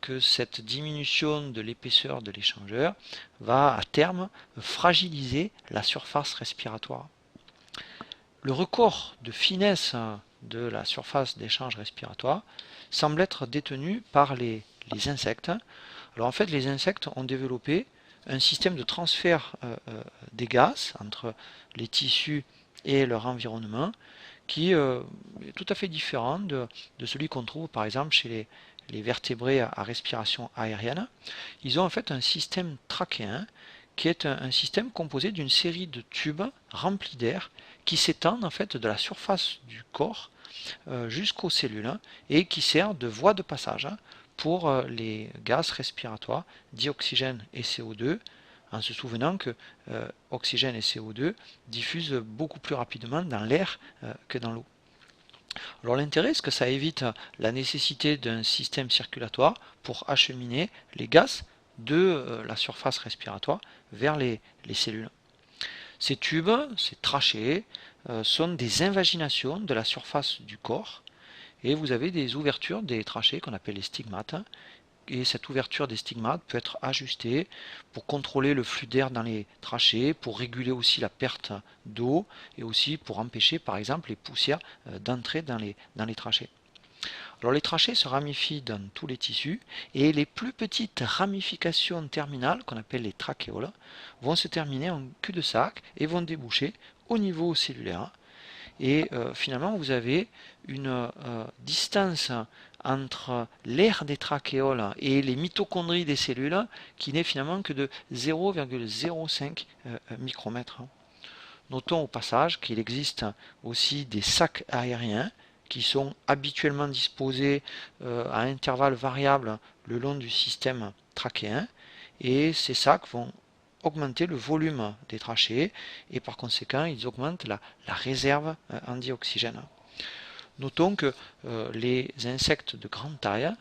que cette diminution de l'épaisseur de l'échangeur va à terme fragiliser la surface respiratoire. Le record de finesse de la surface d'échange respiratoire semble être détenu par les insectes. Alors en fait, les insectes ont développé un système de transfert des gaz entre les tissus et leur environnement qui est tout à fait différent de celui qu'on trouve par exemple chez les vertébrés à respiration aérienne. Ils ont en fait un système trachéen qui est un système composé d'une série de tubes remplis d'air qui s'étendent en fait de la surface du corps jusqu'aux cellules et qui sert de voie de passage pour les gaz respiratoires, dioxygène et CO2, en se souvenant que oxygène et CO2 diffusent beaucoup plus rapidement dans l'air que dans l'eau. Alors l'intérêt, c'est que ça évite la nécessité d'un système circulatoire pour acheminer les gaz de la surface respiratoire vers les cellules. Ces tubes, ces trachées, sont des invaginations de la surface du corps et vous avez des ouvertures des trachées qu'on appelle les stigmates. Et cette ouverture des stigmates peut être ajustée pour contrôler le flux d'air dans les trachées, pour réguler aussi la perte d'eau et aussi pour empêcher par exemple les poussières d'entrer dans les trachées. Alors les trachées se ramifient dans tous les tissus et les plus petites ramifications terminales, qu'on appelle les trachéoles, vont se terminer en cul-de-sac et vont déboucher au niveau cellulaire. Et finalement vous avez une distance entre l'air des trachéoles et les mitochondries des cellules qui n'est finalement que de 0,05 micromètres. Notons au passage qu'il existe aussi des sacs aériens qui sont habituellement disposés à intervalles variables le long du système trachéen et ces sacs vont augmenter le volume des trachées et par conséquent ils augmentent la réserve en dioxygène. Notons que les insectes de grande taille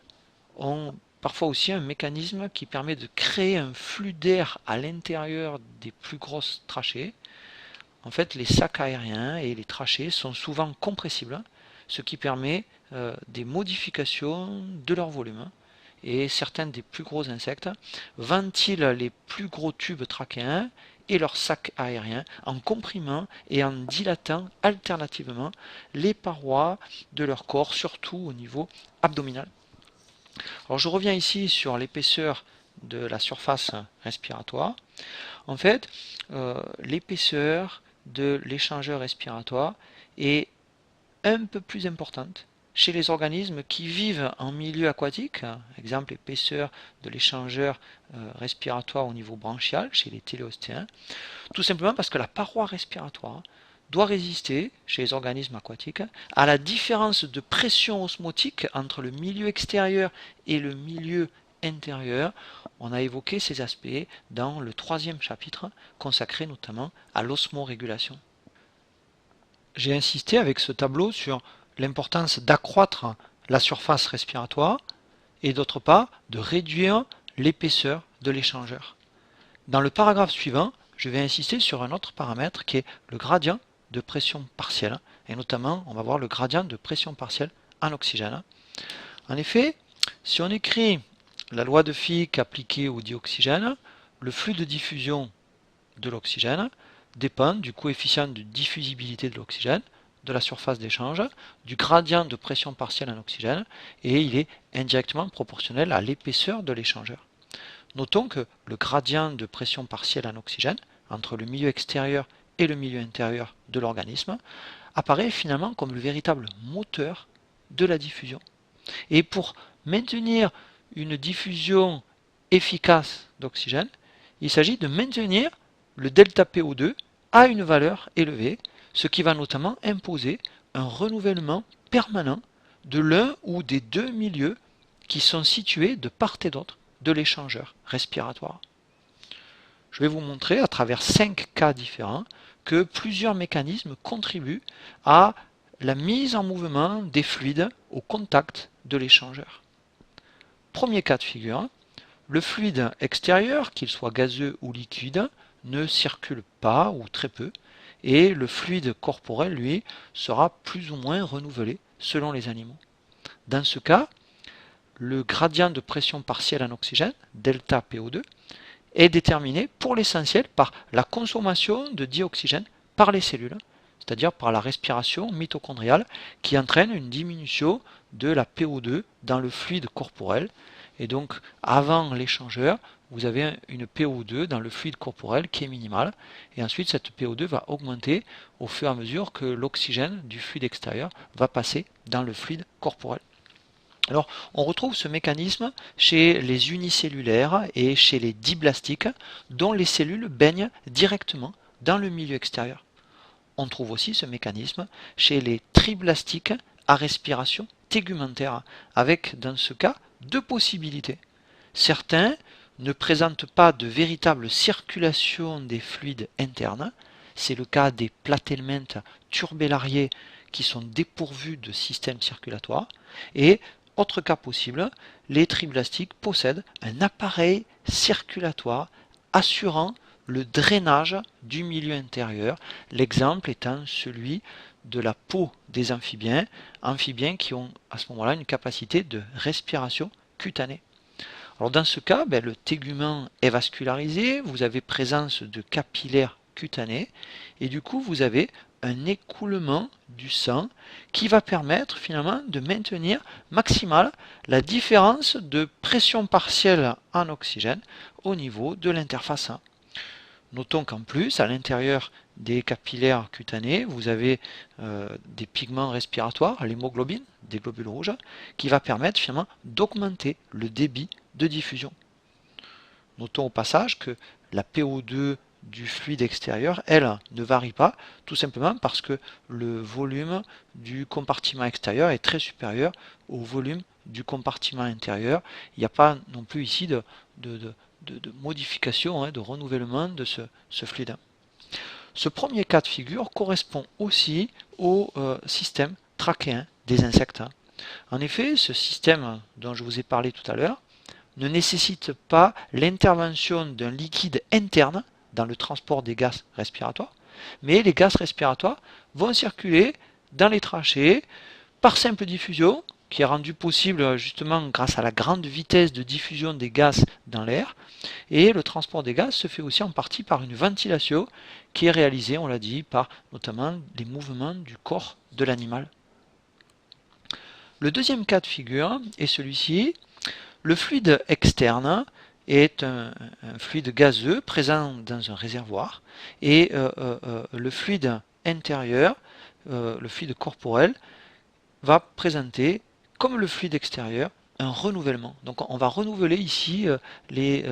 ont parfois aussi un mécanisme qui permet de créer un flux d'air à l'intérieur des plus grosses trachées. En fait, les sacs aériens et les trachées sont souvent compressibles, ce qui permet des modifications de leur volume. Et certains des plus gros insectes ventilent les plus gros tubes trachéens et leurs sacs aériens en comprimant et en dilatant alternativement les parois de leur corps, surtout au niveau abdominal. Alors je reviens ici sur l'épaisseur de la surface respiratoire. En fait, l'épaisseur de l'échangeur respiratoire est un peu plus importante chez les organismes qui vivent en milieu aquatique, exemple l'épaisseur de l'échangeur respiratoire au niveau branchial chez les téléostéens, tout simplement parce que la paroi respiratoire doit résister, chez les organismes aquatiques, à la différence de pression osmotique entre le milieu extérieur et le milieu intérieur. On a évoqué ces aspects dans le 3e chapitre, consacré notamment à l'osmorégulation. J'ai insisté avec ce tableau sur l'importance d'accroître la surface respiratoire et d'autre part de réduire l'épaisseur de l'échangeur. Dans le paragraphe suivant, je vais insister sur un autre paramètre qui est le gradient de pression partielle et notamment on va voir le gradient de pression partielle en oxygène. En effet, si on écrit la loi de Fick appliquée au dioxygène, le flux de diffusion de l'oxygène dépend du coefficient de diffusibilité de l'oxygène, de la surface d'échange, du gradient de pression partielle en oxygène, et il est indirectement proportionnel à l'épaisseur de l'échangeur. Notons que le gradient de pression partielle en oxygène, entre le milieu extérieur et le milieu intérieur de l'organisme, apparaît finalement comme le véritable moteur de la diffusion. Et pour maintenir une diffusion efficace d'oxygène, il s'agit de maintenir le delta PO2 a une valeur élevée, ce qui va notamment imposer un renouvellement permanent de l'un ou des deux milieux qui sont situés de part et d'autre de l'échangeur respiratoire. Je vais vous montrer à travers 5 cas différents que plusieurs mécanismes contribuent à la mise en mouvement des fluides au contact de l'échangeur. Premier cas de figure, le fluide extérieur, qu'il soit gazeux ou liquide, ne circule pas ou très peu, et le fluide corporel, lui, sera plus ou moins renouvelé selon les animaux. Dans ce cas, le gradient de pression partielle en oxygène, delta PO2, est déterminé pour l'essentiel par la consommation de dioxygène par les cellules, c'est-à-dire par la respiration mitochondriale qui entraîne une diminution de la PO2 dans le fluide corporel. Et donc, avant l'échangeur, vous avez une PO2 dans le fluide corporel qui est minimale. Et ensuite, cette PO2 va augmenter au fur et à mesure que l'oxygène du fluide extérieur va passer dans le fluide corporel. Alors, on retrouve ce mécanisme chez les unicellulaires et chez les diblastiques, dont les cellules baignent directement dans le milieu extérieur. On trouve aussi ce mécanisme chez les triblastiques à respiration tégumentaire, avec dans ce cas deux possibilités. Certains ne présentent pas de véritable circulation des fluides internes, c'est le cas des platelminthes turbellariés qui sont dépourvus de système circulatoire, et autre cas possible, les triblastiques possèdent un appareil circulatoire assurant le drainage du milieu intérieur, l'exemple étant celui de la peau des amphibiens qui ont à ce moment-là une capacité de respiration cutanée. Alors dans ce cas, le tégument est vascularisé, vous avez présence de capillaires cutanés, et du coup vous avez un écoulement du sang qui va permettre finalement de maintenir maximal la différence de pression partielle en oxygène au niveau de l'interface 1. Notons qu'en plus, à l'intérieur des capillaires cutanés, vous avez des pigments respiratoires, l'hémoglobine, des globules rouges, qui va permettre finalement d'augmenter le débit de diffusion. Notons au passage que la PO2 du fluide extérieur, elle, ne varie pas, tout simplement parce que le volume du compartiment extérieur est très supérieur au volume du compartiment intérieur. Il n'y a pas non plus ici de modification, de renouvellement de ce fluide. Ce premier cas de figure correspond aussi au système trachéen des insectes. En effet, ce système dont je vous ai parlé tout à l'heure ne nécessite pas l'intervention d'un liquide interne dans le transport des gaz respiratoires, mais les gaz respiratoires vont circuler dans les trachées par simple diffusion, qui est rendue possible justement grâce à la grande vitesse de diffusion des gaz dans l'air, et le transport des gaz se fait aussi en partie par une ventilation qui est réalisée, on l'a dit, par notamment les mouvements du corps de l'animal. Le deuxième cas de figure est celui-ci. Le fluide externe est un fluide gazeux présent dans un réservoir et le fluide intérieur, le fluide corporel, va présenter, comme le fluide extérieur, un renouvellement. Donc on va renouveler ici les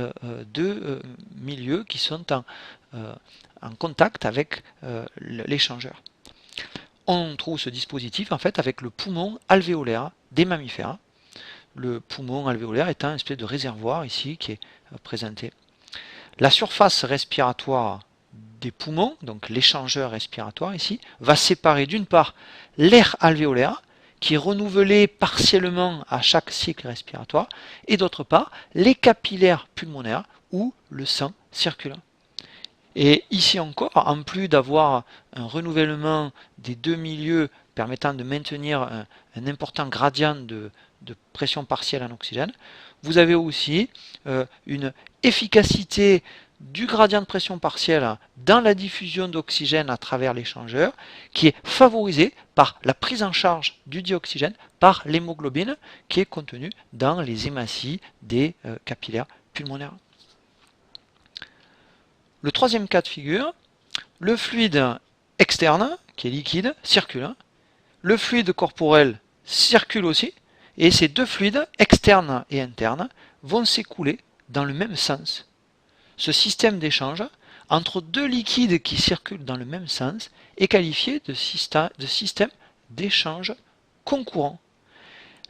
deux milieux qui sont en contact avec l'échangeur. On trouve ce dispositif en fait avec le poumon alvéolaire des mammifères. Le poumon alvéolaire étant une espèce de réservoir ici qui est présenté. La surface respiratoire des poumons, donc l'échangeur respiratoire ici, va séparer d'une part l'air alvéolaire qui est renouvelé partiellement à chaque cycle respiratoire, et d'autre part les capillaires pulmonaires où le sang circule. Et ici encore, en plus d'avoir un renouvellement des deux milieux permettant de maintenir un important gradient de pression partielle en oxygène, vous avez aussi une efficacité du gradient de pression partielle dans la diffusion d'oxygène à travers l'échangeur qui est favorisée par la prise en charge du dioxygène par l'hémoglobine qui est contenue dans les hématies des capillaires pulmonaires. Le troisième cas de figure, le fluide externe, qui est liquide, circule. Le fluide corporel circule aussi, et ces deux fluides, externes et internes, vont s'écouler dans le même sens. Ce système d'échange entre deux liquides qui circulent dans le même sens est qualifié de système d'échange concurrent.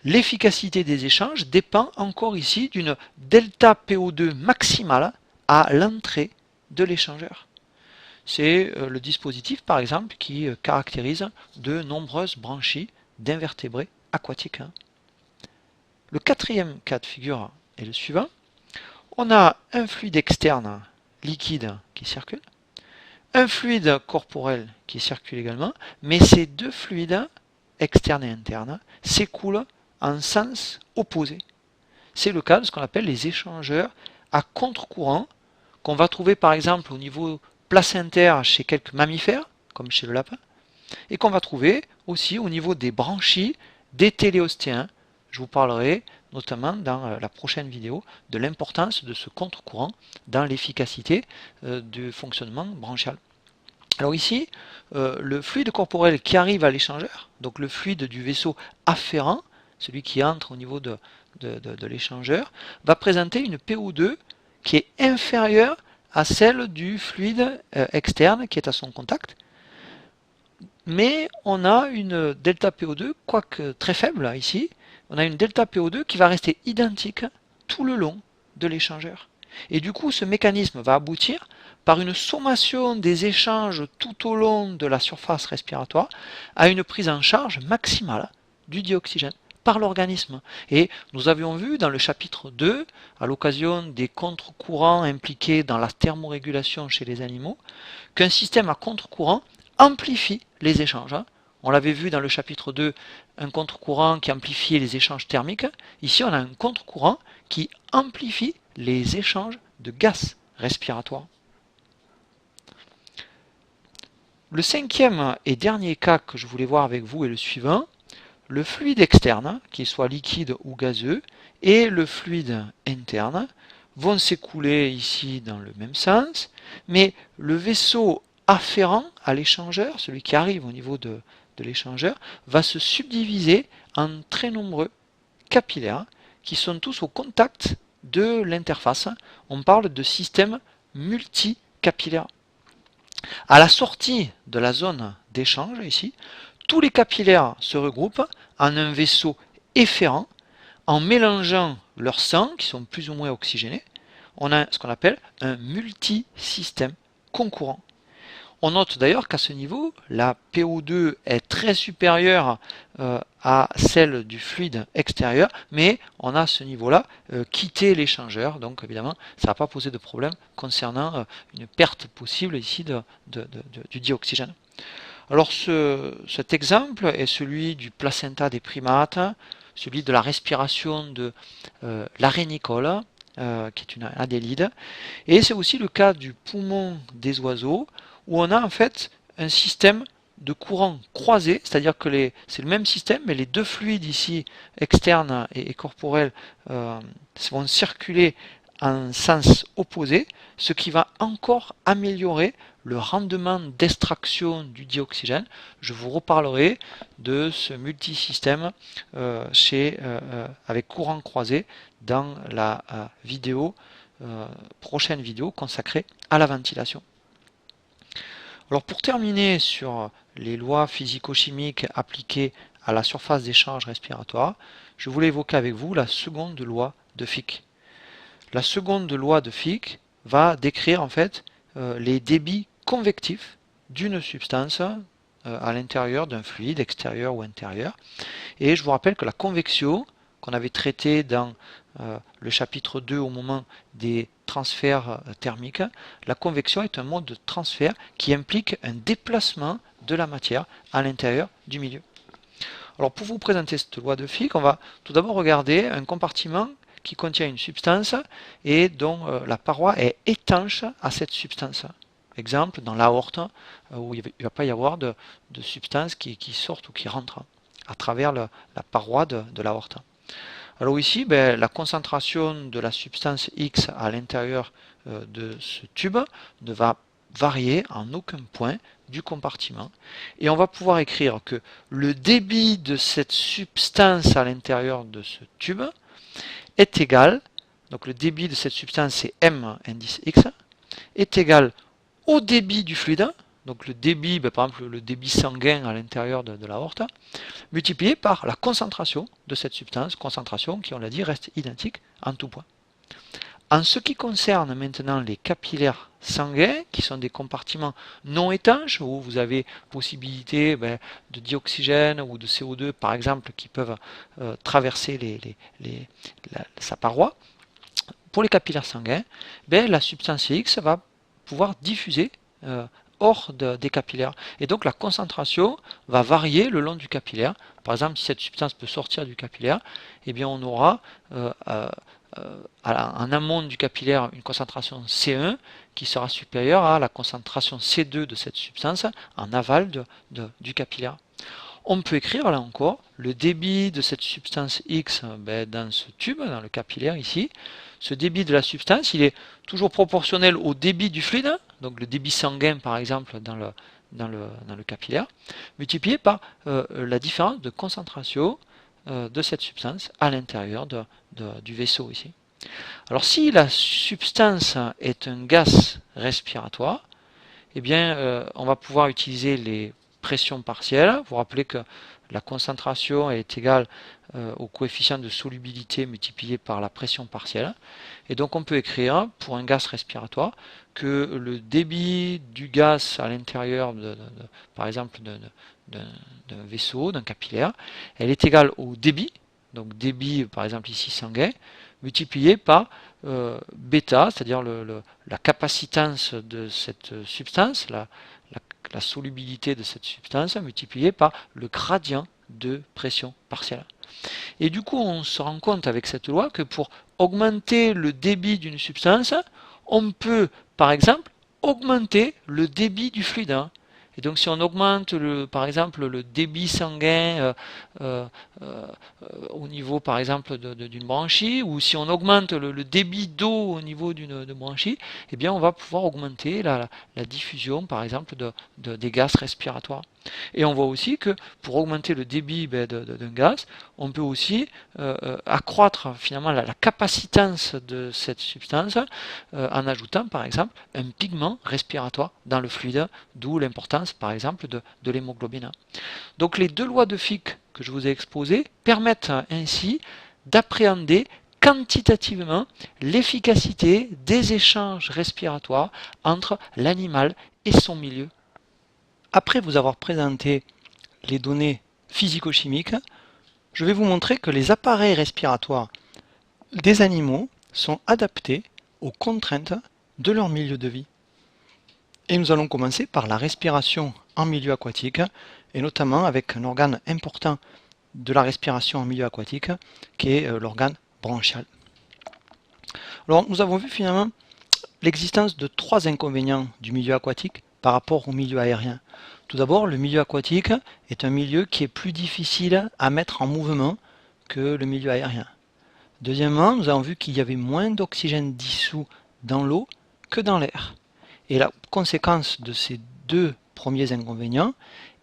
L'efficacité des échanges dépend encore ici d'une delta PO2 maximale à l'entrée de l'échangeur. C'est le dispositif, par exemple, qui caractérise de nombreuses branchies d'invertébrés aquatiques. Le quatrième cas de figure est le suivant. On a un fluide externe liquide qui circule, un fluide corporel qui circule également, mais ces deux fluides, externes et internes, s'écoulent en sens opposé. C'est le cas de ce qu'on appelle les échangeurs à contre-courant, qu'on va trouver par exemple au niveau placentaire chez quelques mammifères, comme chez le lapin, et qu'on va trouver aussi au niveau des branchies des téléostéens. Je vous parlerai notamment dans la prochaine vidéo de l'importance de ce contre-courant dans l'efficacité du fonctionnement branchial. Alors ici, le fluide corporel qui arrive à l'échangeur, donc le fluide du vaisseau afférent, celui qui entre au niveau de l'échangeur, va présenter une PO2 qui est inférieure à celle du fluide externe qui est à son contact. Mais on a une delta PO2, quoique très faible ici, on a une delta PO2 qui va rester identique tout le long de l'échangeur. Et du coup, ce mécanisme va aboutir par une sommation des échanges tout au long de la surface respiratoire à une prise en charge maximale du dioxygène par l'organisme. Et nous avions vu dans le chapitre 2, à l'occasion des contre-courants impliqués dans la thermorégulation chez les animaux, qu'un système à contre-courant amplifie les échanges. On l'avait vu dans le chapitre 2, un contre-courant qui amplifiait les échanges thermiques. Ici, on a un contre-courant qui amplifie les échanges de gaz respiratoires. Le cinquième et dernier cas que je voulais voir avec vous est le suivant. Le fluide externe, qu'il soit liquide ou gazeux, et le fluide interne vont s'écouler ici dans le même sens, mais le vaisseau afférent à l'échangeur, celui qui arrive au niveau de l'échangeur, va se subdiviser en très nombreux capillaires qui sont tous au contact de l'interface. On parle de système multicapillaire. À la sortie de la zone d'échange, ici, tous les capillaires se regroupent en un vaisseau efférent en mélangeant leurs sangs, qui sont plus ou moins oxygénés. On a ce qu'on appelle un multisystème concurrent. On note d'ailleurs qu'à ce niveau, la PO2 est très supérieure à celle du fluide extérieur, mais on a à ce niveau-là quitté l'échangeur, donc évidemment ça n'a pas posé de problème concernant une perte possible ici du dioxygène. Alors cet exemple est celui du placenta des primates, celui de la respiration de l'arénicole, qui est une adélide, et c'est aussi le cas du poumon des oiseaux, où on a en fait un système de courant croisé, c'est-à-dire que c'est le même système, mais les deux fluides ici, externes et corporels, vont circuler en sens opposé, ce qui va encore améliorer le rendement d'extraction du dioxygène. Je vous reparlerai de ce multisystème avec courant croisé dans la prochaine vidéo consacrée à la ventilation. Alors pour terminer sur les lois physico-chimiques appliquées à la surface d'échange respiratoire, je voulais évoquer avec vous la seconde loi de Fick. La seconde loi de Fick va décrire en fait les débits convectifs d'une substance à l'intérieur d'un fluide extérieur ou intérieur. Et je vous rappelle que la convection, qu'on avait traitée dans le chapitre 2 au moment des transferts thermiques, la convection est un mode de transfert qui implique un déplacement de la matière à l'intérieur du milieu. Alors pour vous présenter cette loi de Fick, on va tout d'abord regarder un compartiment qui contient une substance et dont la paroi est étanche à cette substance. Exemple, dans l'aorte, où il ne va pas y avoir de substance qui sortent ou qui rentrent à travers la paroi de l'aorte. Alors ici, la concentration de la substance X à l'intérieur de ce tube ne va varier en aucun point du compartiment. Et on va pouvoir écrire que le débit de cette substance à l'intérieur de ce tube est égal, donc le débit de cette substance c'est M indice X, est égal au débit du fluide, donc le débit, par exemple le débit sanguin à l'intérieur de l'aorte, multiplié par la concentration de cette substance, concentration qui, on l'a dit, reste identique en tout point. En ce qui concerne maintenant les capillaires sanguins, qui sont des compartiments non étanches, où vous avez possibilité de dioxygène ou de CO2, par exemple, qui peuvent traverser sa paroi, pour les capillaires sanguins, la substance X va pouvoir diffuser hors des capillaires. Et donc la concentration va varier le long du capillaire. Par exemple, si cette substance peut sortir du capillaire, on aura en amont du capillaire une concentration C1 qui sera supérieure à la concentration C2 de cette substance en aval du capillaire. On peut écrire là encore le débit de cette substance X dans ce tube, dans le capillaire ici. Ce débit de la substance, il est toujours proportionnel au débit du fluide, donc le débit sanguin par exemple dans le capillaire, multiplié par la différence de concentration de cette substance à l'intérieur du vaisseau ici. Alors si la substance est un gaz respiratoire, on va pouvoir utiliser les pressions partielles. Vous vous rappelez que la concentration est égale au coefficient de solubilité multiplié par la pression partielle. Et donc on peut écrire pour un gaz respiratoire que le débit du gaz à l'intérieur par exemple d'un vaisseau, d'un capillaire, elle est égale au débit, donc débit par exemple ici sanguin, multiplié par bêta, c'est-à-dire la capacitance de cette substance, la solubilité de cette substance, multipliée par le gradient de pression partielle. Et du coup, on se rend compte avec cette loi que pour augmenter le débit d'une substance, on peut, par exemple, augmenter le débit du fluide. Et donc si on augmente par exemple le débit sanguin au niveau par exemple d'une branchie, ou si on augmente le débit d'eau au niveau d'une branchie, on va pouvoir augmenter la diffusion par exemple des gaz respiratoires. Et on voit aussi que pour augmenter le débit d'un gaz, on peut aussi accroître finalement la capacitance de cette substance en ajoutant par exemple un pigment respiratoire dans le fluide, d'où l'importance par exemple de l'hémoglobine. Donc les deux lois de Fick que je vous ai exposées permettent ainsi d'appréhender quantitativement l'efficacité des échanges respiratoires entre l'animal et son milieu. Après vous avoir présenté les données physico-chimiques, je vais vous montrer que les appareils respiratoires des animaux sont adaptés aux contraintes de leur milieu de vie. Et nous allons commencer par la respiration en milieu aquatique, et notamment avec un organe important de la respiration en milieu aquatique, qui est l'organe bronchial. Alors nous avons vu finalement l'existence de trois inconvénients du milieu aquatique par rapport au milieu aérien. Tout d'abord, le milieu aquatique est un milieu qui est plus difficile à mettre en mouvement que le milieu aérien. Deuxièmement, nous avons vu qu'il y avait moins d'oxygène dissous dans l'eau que dans l'air. Et la conséquence de ces deux premiers inconvénients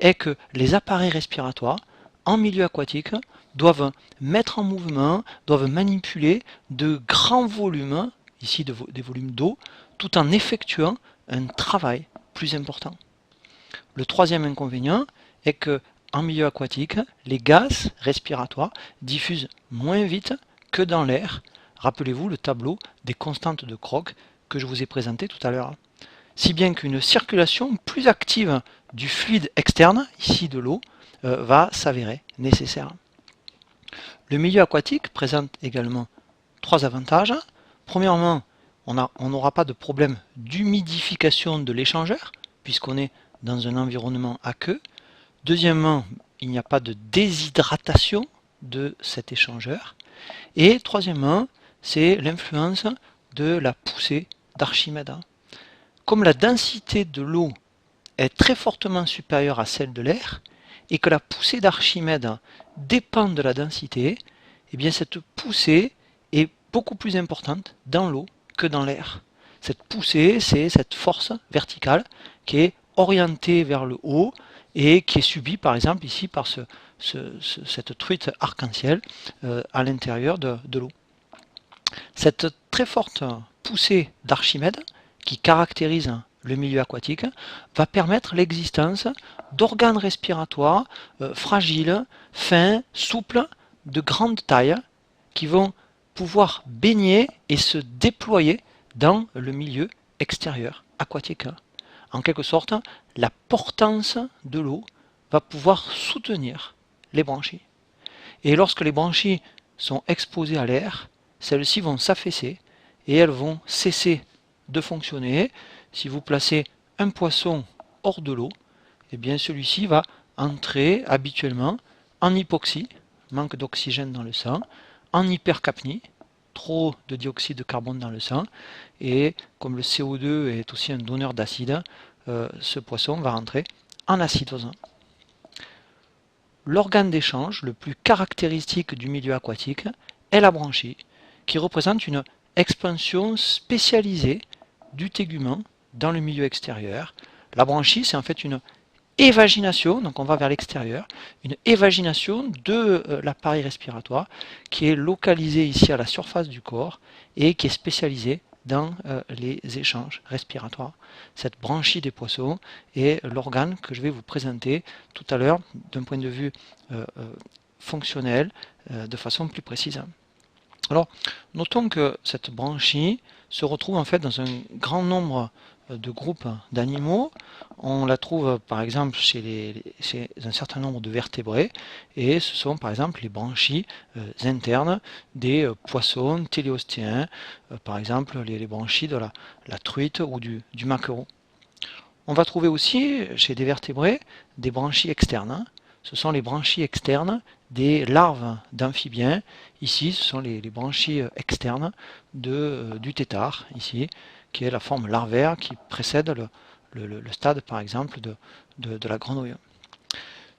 est que les appareils respiratoires en milieu aquatique doivent mettre en mouvement, doivent manipuler de grands volumes, ici des volumes d'eau, tout en effectuant un travail plus important. Le troisième inconvénient est que en milieu aquatique, les gaz respiratoires diffusent moins vite que dans l'air. Rappelez-vous le tableau des constantes de Crocq que je vous ai présenté tout à l'heure. Si bien qu'une circulation plus active du fluide externe, ici de l'eau, va s'avérer nécessaire. Le milieu aquatique présente également trois avantages. Premièrement, on n'aura pas de problème d'humidification de l'échangeur, puisqu'on est dans un environnement aqueux. Deuxièmement, il n'y a pas de déshydratation de cet échangeur. Et troisièmement, c'est l'influence de la poussée d'Archimède. Comme la densité de l'eau est très fortement supérieure à celle de l'air, et que la poussée d'Archimède dépend de la densité, cette poussée est beaucoup plus importante dans l'eau que dans l'air. Cette poussée, c'est cette force verticale qui est orientée vers le haut et qui est subie par exemple ici par cette truite arc-en-ciel à l'intérieur de l'eau. Cette très forte poussée d'Archimède qui caractérise le milieu aquatique, va permettre l'existence d'organes respiratoires fragiles, fins, souples, de grande taille, qui vont pouvoir baigner et se déployer dans le milieu extérieur aquatique. En quelque sorte, la portance de l'eau va pouvoir soutenir les branchies. Et lorsque les branchies sont exposées à l'air, celles-ci vont s'affaisser et elles vont cesser de fonctionner. Si vous placez un poisson hors de l'eau, eh bien celui-ci va entrer habituellement en hypoxie, manque d'oxygène dans le sang, en hypercapnie, trop de dioxyde de carbone dans le sang, et comme le CO2 est aussi un donneur d'acide, ce poisson va rentrer en acidose. L'organe d'échange le plus caractéristique du milieu aquatique est la branchie, qui représente une expansion spécialisée du tégument dans le milieu extérieur. La branchie, c'est en fait une évagination, donc on va vers l'extérieur, une évagination de l'appareil respiratoire qui est localisée ici à la surface du corps et qui est spécialisée dans les échanges respiratoires. Cette branchie des poissons est l'organe que je vais vous présenter tout à l'heure d'un point de vue fonctionnel de façon plus précise. Alors, notons que cette branchie se retrouve en fait dans un grand nombre de groupes d'animaux. On la trouve par exemple chez un certain nombre de vertébrés, et ce sont par exemple les branchies internes des poissons téléostéens, par exemple les branchies de la truite ou du maquereau. On va trouver aussi chez des vertébrés des branchies externes. Ce sont les branchies externes des larves d'amphibiens. Ici, ce sont les branchies externes du tétard, ici, qui est la forme larvaire qui précède le stade, par exemple, de la grenouille.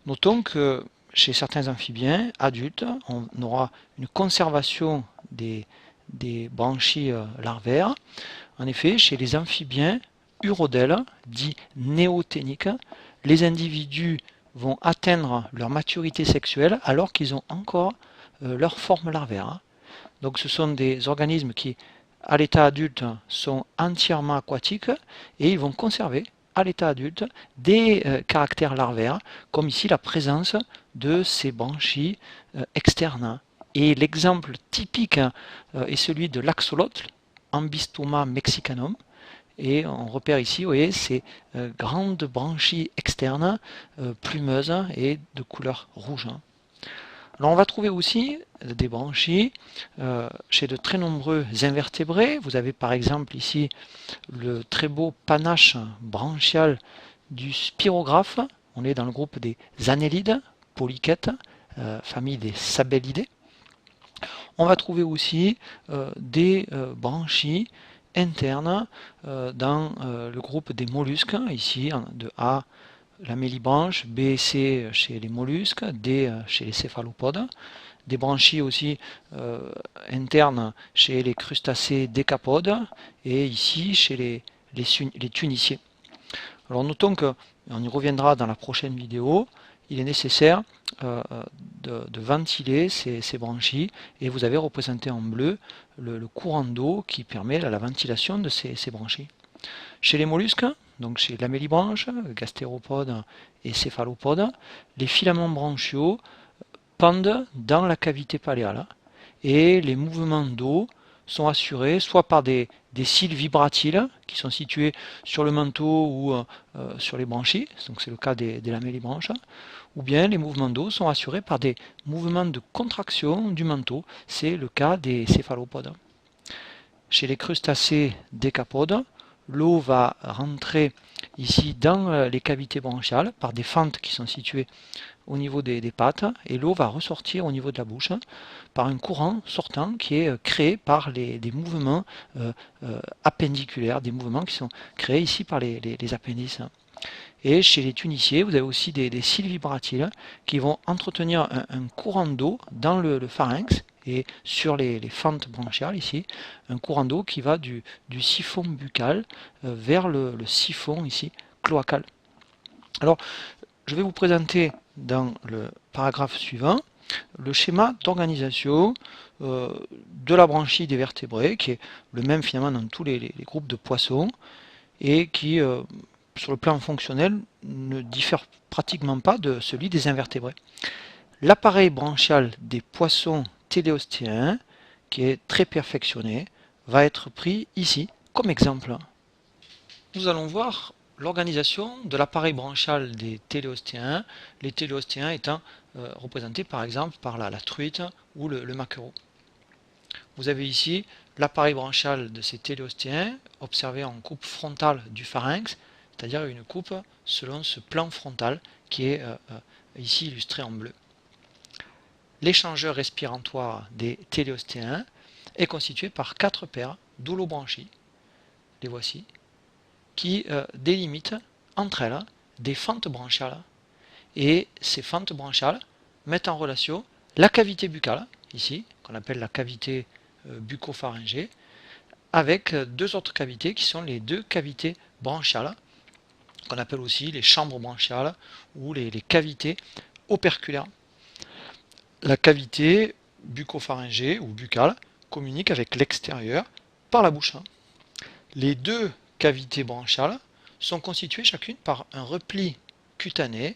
Notons que chez certains amphibiens adultes, on aura une conservation des branchies larvaires. En effet, chez les amphibiens urodèles, dits néoténiques, les individus vont atteindre leur maturité sexuelle alors qu'ils ont encore leur forme larvaire. Donc ce sont des organismes qui, à l'état adulte, sont entièrement aquatiques et ils vont conserver à l'état adulte des caractères larvaires, comme ici la présence de ces branchies externes. Et l'exemple typique est celui de l'axolotl, Ambystoma mexicanum. Et on repère ici, vous voyez, ces grandes branchies externes, plumeuses et de couleur rouge. Alors on va trouver aussi des branchies chez de très nombreux invertébrés. Vous avez par exemple ici le très beau panache branchial du spirographe. On est dans le groupe des annélides, polychètes, famille des sabellidés. On va trouver aussi des branchies internes dans le groupe des mollusques, ici de A, la mélibranche, B et C chez les mollusques, D chez les céphalopodes, des branchies aussi internes chez les crustacés décapodes et ici chez les tuniciers. Alors notons que, on y reviendra dans la prochaine vidéo, il est nécessaire de ventiler ces branchies, et vous avez représenté en bleu le courant d'eau qui permet la ventilation de ces branchies. Chez les mollusques, donc chez lamellibranches, gastéropodes et céphalopodes, les filaments branchiaux pendent dans la cavité paléale et les mouvements d'eau sont assurés soit par des cils vibratiles qui sont situés sur le manteau ou sur les branchies, donc c'est le cas des lamellibranches, ou bien les mouvements d'eau sont assurés par des mouvements de contraction du manteau, c'est le cas des céphalopodes. Chez les crustacés décapodes, l'eau va rentrer ici dans les cavités branchiales par des fentes qui sont situées au niveau des pattes, et l'eau va ressortir au niveau de la bouche par un courant sortant qui est créé par des mouvements appendiculaires, des mouvements qui sont créés ici par les appendices. Et chez les tuniciers, vous avez aussi des cils vibratiles qui vont entretenir un courant d'eau dans le pharynx et sur les fentes branchiales ici, un courant d'eau qui va du siphon buccal vers le siphon ici cloacal. Alors, je vais vous présenter dans le paragraphe suivant le schéma d'organisation de la branchie des vertébrés, qui est le même finalement dans tous les groupes de poissons. et qui, sur le plan fonctionnel, ne diffère pratiquement pas de celui des invertébrés. L'appareil branchial des poissons téléostéens, qui est très perfectionné, va être pris ici comme exemple. Nous allons voir l'organisation de l'appareil branchial des téléostéens, les téléostéens étant représentés par exemple par la truite ou le maquereau. Vous avez ici l'appareil branchial de ces téléostéens observé en coupe frontale du pharynx, c'est-à-dire une coupe selon ce plan frontal qui est ici illustré en bleu. L'échangeur respiratoire des téléostéens est constitué par 4 paires d'holobranchies, les voici, qui délimitent entre elles des fentes branchiales. Et ces fentes branchiales mettent en relation la cavité buccale, ici, qu'on appelle la cavité bucco-pharyngée, avec deux autres cavités qui sont les deux cavités branchiales, qu'on appelle aussi les chambres branchiales ou les cavités operculaires. La cavité bucco-pharyngée ou buccale communique avec l'extérieur par la bouche. Les deux cavités branchiales sont constituées chacune par un repli cutané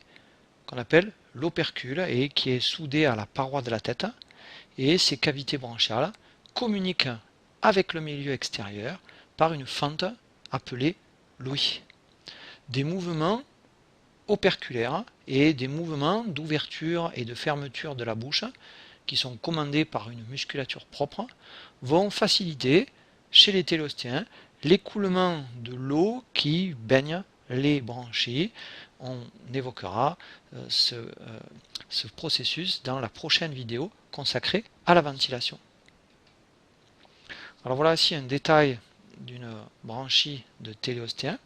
qu'on appelle l'opercule et qui est soudé à la paroi de la tête. Et ces cavités branchiales communiquent avec le milieu extérieur par une fente appelée l'ouïe. Des mouvements operculaires et des mouvements d'ouverture et de fermeture de la bouche qui sont commandés par une musculature propre vont faciliter chez les téléostéens l'écoulement de l'eau qui baigne les branchies. On évoquera ce processus dans la prochaine vidéo consacrée à la ventilation. Alors voilà ici un détail d'une branchie de téléostéen.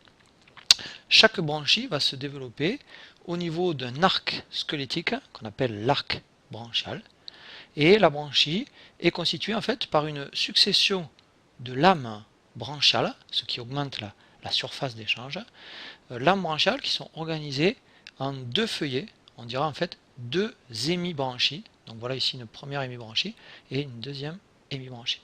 Chaque branchie va se développer au niveau d'un arc squelettique qu'on appelle l'arc branchial. Et la branchie est constituée en fait par une succession de lames branchiales, ce qui augmente la surface d'échange. Lames branchiales qui sont organisées en deux feuillets, on dira en fait deux hémibranchies. Donc voilà ici une première hémibranchie et une deuxième hémibranchie.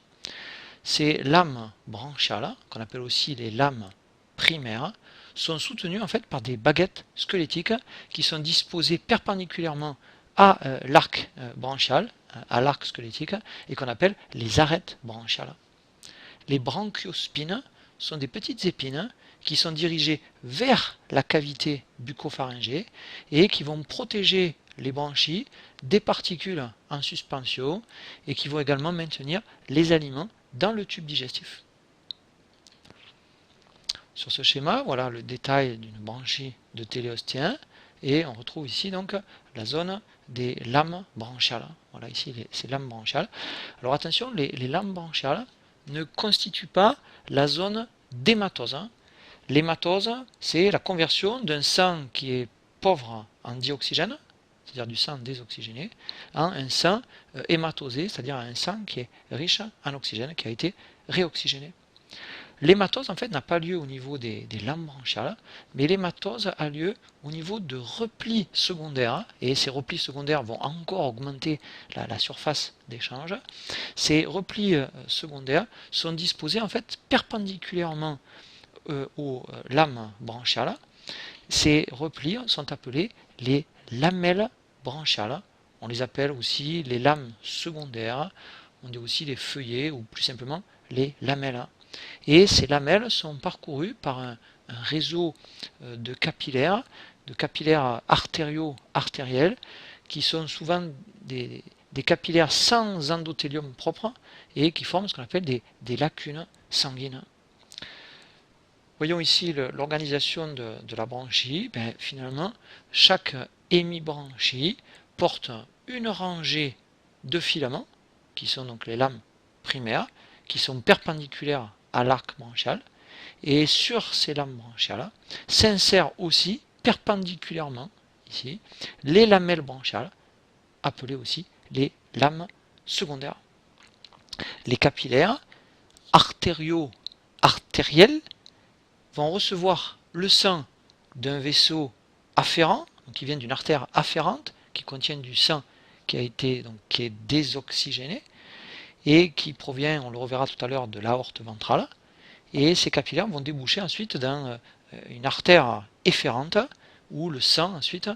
Ces lames branchiales, qu'on appelle aussi les lames primaires, sont soutenues en fait par des baguettes squelettiques qui sont disposées perpendiculairement à l'arc branchial, à l'arc squelettique, et qu'on appelle les arêtes branchiales. Les branchiospines sont des petites épines qui sont dirigées vers la cavité bucco-pharyngée et qui vont protéger les branchies des particules en suspension et qui vont également maintenir les aliments dans le tube digestif. Sur ce schéma, voilà le détail d'une branchie de téléostéen et on retrouve ici donc la zone des lames branchiales. Voilà ici ces lames branchiales. Alors attention, les lames branchiales ne constituent pas la zone d'hématose. L'hématose, c'est la conversion d'un sang qui est pauvre en dioxygène, c'est-à-dire du sang désoxygéné, en un sang hématosé, c'est-à-dire un sang qui est riche en oxygène, qui a été réoxygéné. L'hématose en fait n'a pas lieu au niveau des lames branchiales, mais l'hématose a lieu au niveau de replis secondaires, et ces replis secondaires vont encore augmenter la surface d'échange. Ces replis secondaires sont disposés en fait perpendiculairement aux lames branchiales. Ces replis sont appelés les lamelles branchiales. On les appelle aussi les lames secondaires, on dit aussi les feuillets ou plus simplement les lamelles. Et ces lamelles sont parcourues par un réseau de capillaires artério-artériels qui sont souvent des capillaires sans endothélium propre et qui forment ce qu'on appelle des lacunes sanguines. Voyons ici l'organisation de la branchie. Finalement, chaque hémibranchie porte une rangée de filaments, qui sont donc les lames primaires, qui sont perpendiculaires à l'arc branchial. Et sur ces lames branchiales s'insèrent aussi perpendiculairement, ici, les lamelles branchiales, appelées aussi les lames secondaires. Les capillaires artério-artériels vont recevoir le sang d'un vaisseau afférent, donc qui vient d'une artère afférente, qui contient du sang qui est désoxygéné, et qui provient, on le reverra tout à l'heure, de l'aorte ventrale. et ces capillaires vont déboucher ensuite dans une artère efférente où le sang ensuite,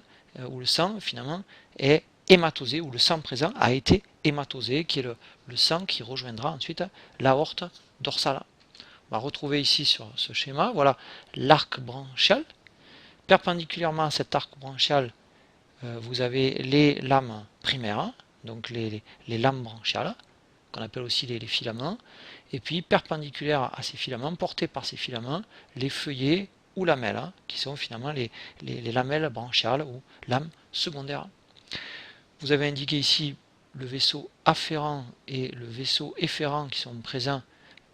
où le sang finalement est hématosé, où le sang présent a été hématosé, qui est le sang qui rejoindra ensuite l'aorte dorsale. On va retrouver ici sur ce schéma, voilà l'arc branchial. Perpendiculairement à cet arc branchial, vous avez les lames primaires, donc les lames branchiales, qu'on appelle aussi les filaments, et puis perpendiculaires à ces filaments, portés par ces filaments, les feuillets ou lamelles, qui sont finalement les lamelles branchiales ou lames secondaires. Vous avez indiqué ici le vaisseau afférent et le vaisseau efférent qui sont présents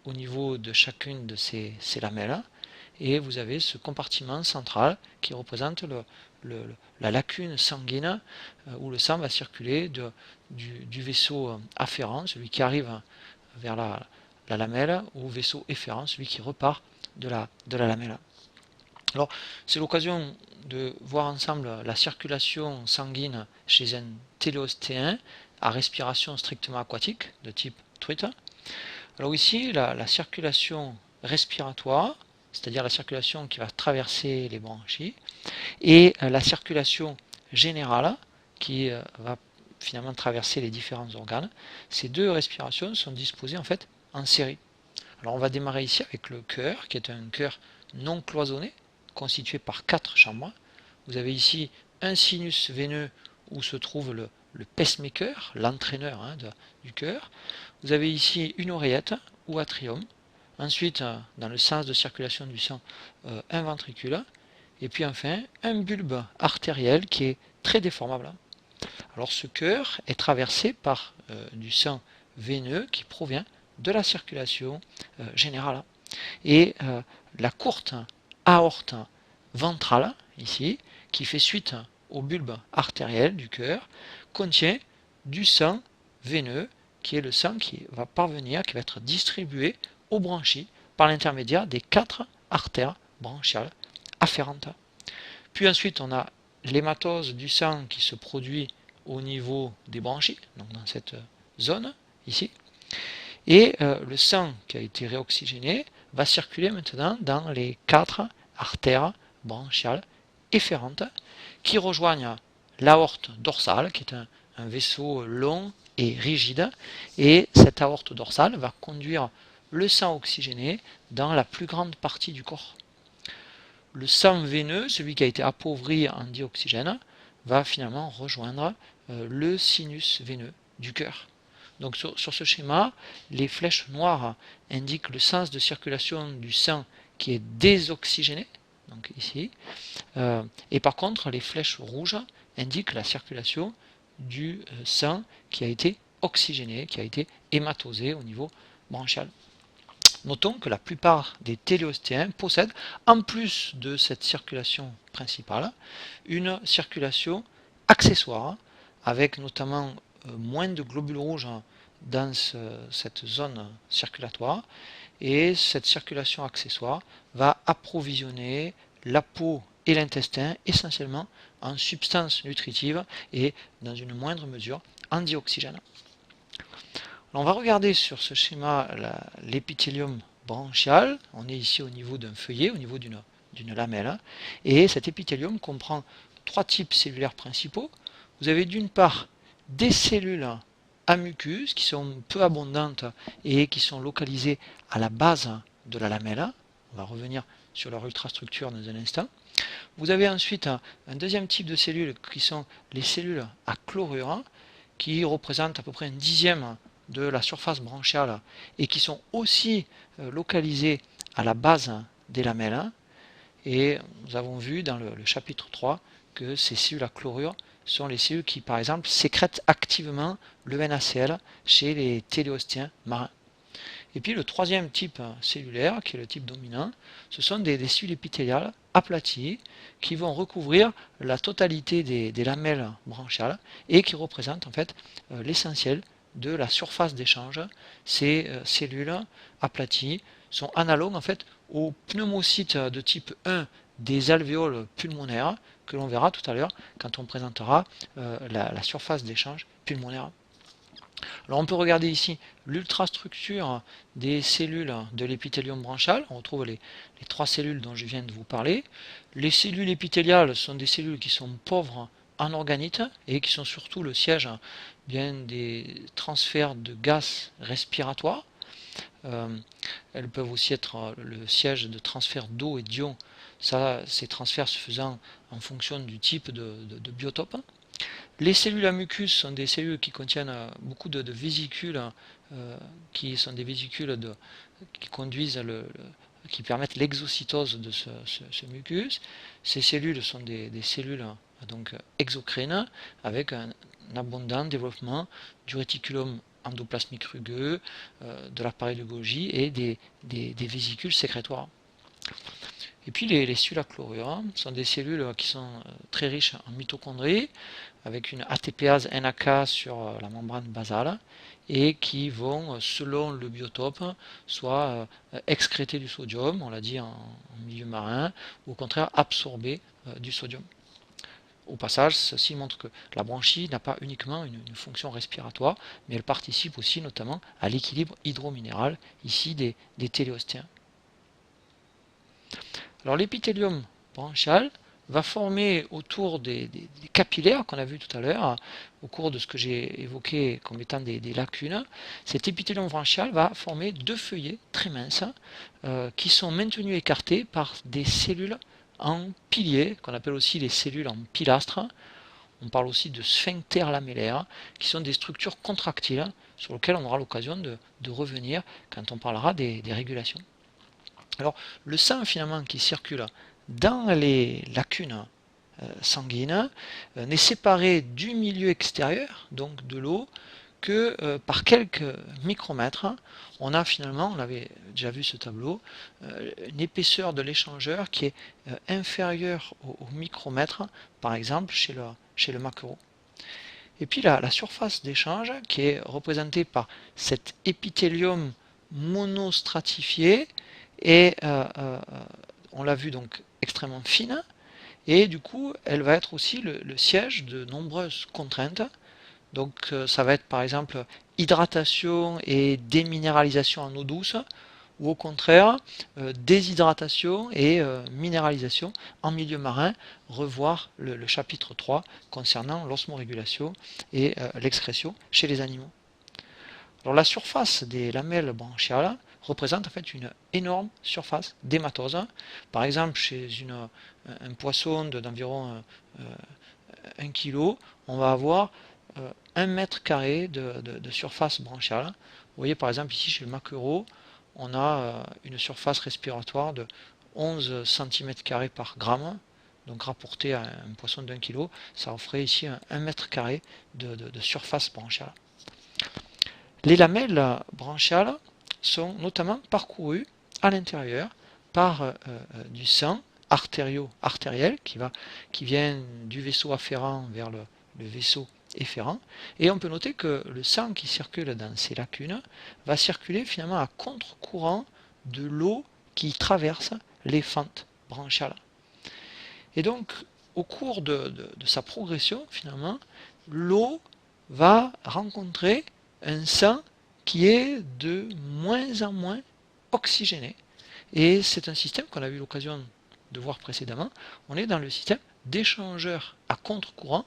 au niveau de chacune de ces lamelles, et vous avez ce compartiment central qui représente la lacune sanguine où le sang va circuler du vaisseau afférent, celui qui arrive vers la lamelle, au vaisseau efférent, celui qui repart de la lamelle. Alors, c'est l'occasion de voir ensemble la circulation sanguine chez un téléostéen à respiration strictement aquatique de type truite. Alors ici, la circulation respiratoire, c'est-à-dire la circulation qui va traverser les branchies, et la circulation générale qui va finalement traverser les différents organes. Ces deux respirations sont disposées en fait en série. Alors on va démarrer ici avec le cœur, qui est un cœur non cloisonné, constitué par 4 chambres. Vous avez ici un sinus veineux où se trouve le pacemaker, l'entraîneur du cœur. Vous avez ici une oreillette ou atrium. Ensuite, dans le sens de circulation du sang, un ventricule. Et puis enfin, un bulbe artériel qui est très déformable. Alors ce cœur est traversé par du sang veineux qui provient de la circulation générale. Et la courte aorte ventrale, ici, qui fait suite au bulbe artériel du cœur, contient du sang veineux, qui est le sang qui va parvenir, qui va être distribué aux branchies par l'intermédiaire des 4 artères branchiales afférentes. Puis ensuite, on a l'hématose du sang qui se produit au niveau des branchies, donc dans cette zone ici. Et le sang qui a été réoxygéné va circuler maintenant dans les 4 artères branchiales efférentes qui rejoignent l'aorte dorsale, qui est un vaisseau long et rigide, et cette aorte dorsale va conduire le sang oxygéné dans la plus grande partie du corps. Le sang veineux, celui qui a été appauvri en dioxygène, va finalement rejoindre le sinus veineux du cœur. Donc sur ce schéma, les flèches noires indiquent le sens de circulation du sang qui est désoxygéné, donc ici, et par contre les flèches rouges indiquent la circulation du sang qui a été oxygéné, qui a été hématosé au niveau branchial. Notons que la plupart des téléostéens possèdent, en plus de cette circulation principale, une circulation accessoire, avec notamment moins de globules rouges dans cette zone circulatoire, et cette circulation accessoire va approvisionner la peau et l'intestin essentiellement en substances nutritives et dans une moindre mesure en dioxygène. On va regarder sur ce schéma l'épithélium branchial. On est ici au niveau d'un feuillet, au niveau d'une lamelle. Et cet épithélium comprend 3 types cellulaires principaux. Vous avez d'une part des cellules à mucus qui sont peu abondantes et qui sont localisées à la base de la lamelle. On va revenir sur leur ultrastructure dans un instant. Vous avez ensuite un deuxième type de cellules qui sont les cellules à chlorure qui représentent à peu près un dixième de la surface branchiale et qui sont aussi localisées à la base des lamelles. Et nous avons vu dans le chapitre 3 que ces cellules à chlorure sont les cellules qui, par exemple, sécrètent activement le NaCl chez les téléostéens marins. Et puis le troisième type cellulaire, qui est le type dominant, ce sont des cellules épithéliales aplaties qui vont recouvrir la totalité des lamelles branchiales et qui représentent en fait l'essentiel de la surface d'échange. Ces cellules aplaties sont analogues en fait aux pneumocytes de type 1 des alvéoles pulmonaires que l'on verra tout à l'heure quand on présentera la surface d'échange pulmonaire. Alors on peut regarder ici l'ultrastructure des cellules de l'épithélium branchial. On retrouve les 3 cellules dont je viens de vous parler. Les cellules épithéliales sont des cellules qui sont pauvres en organite et qui sont surtout le siège bien des transferts de gaz respiratoires. Elles peuvent aussi être le siège de transfert d'eau et d'ions, ces transferts se faisant en fonction du type de biotope. Les cellules à mucus sont des cellules qui contiennent beaucoup de vésicules, qui sont des vésicules qui conduisent qui permettent l'exocytose de ce mucus. Ces cellules sont des cellules donc exocrines avec un abondant développement du réticulum endoplasmique rugueux, de l'appareil de Golgi et des vésicules sécrétoires. Et puis les cellules à chlorure sont des cellules qui sont très riches en mitochondries, avec une ATPase NAK sur la membrane basale, et qui vont, selon le biotope, soit excréter du sodium, on l'a dit en milieu marin, ou au contraire absorber du sodium. Au passage, ceci montre que la branchie n'a pas uniquement une fonction respiratoire, mais elle participe aussi notamment à l'équilibre hydrominéral, ici des téléostéens. Alors l'épithélium branchial va former autour des capillaires qu'on a vu tout à l'heure, au cours de ce que j'ai évoqué comme étant des lacunes. Cet épithélium branchial va former 2 feuillets très minces qui sont maintenus écartés par des cellules en piliers, qu'on appelle aussi les cellules en pilastres. On parle aussi de sphincters lamellaires, qui sont des structures contractiles sur lesquelles on aura l'occasion de revenir quand on parlera des régulations. Alors, le sang finalement qui circule dans les lacunes sanguines n'est séparé du milieu extérieur, donc de l'eau, que par quelques micromètres. On a finalement, on avait déjà vu ce tableau, une épaisseur de l'échangeur qui est inférieure au micromètre, par exemple chez le maquereau. Et puis la surface d'échange qui est représentée par cet épithélium monostratifié et on l'a vu donc extrêmement fine, et du coup elle va être aussi le siège de nombreuses contraintes. Donc ça va être par exemple hydratation et déminéralisation en eau douce, ou au contraire déshydratation et minéralisation en milieu marin, revoir le chapitre 3 concernant l'osmorégulation et l'excrétion chez les animaux. Alors la surface des lamelles branchiales représente en fait une énorme surface d'hématose. Par exemple, chez un poisson d'environ 1 kg, on va avoir 1 mètre carré de surface branchiale. Vous voyez par exemple ici chez le maquereau, on a une surface respiratoire de 11 cm² par gramme. Donc rapporté à un poisson d'1 kg, ça offrait ici 1 mètre carré de surface branchiale. Les lamelles branchiales sont notamment parcourues à l'intérieur par du sang artériel qui vient du vaisseau afférent vers le vaisseau efférent, et on peut noter que le sang qui circule dans ces lacunes va circuler finalement à contre-courant de l'eau qui traverse les fentes branchiales. Et donc au cours de sa progression, finalement, l'eau va rencontrer un sang qui est de moins en moins oxygéné, et c'est un système qu'on a eu l'occasion de voir précédemment. On est dans le système d'échangeur à contre-courant,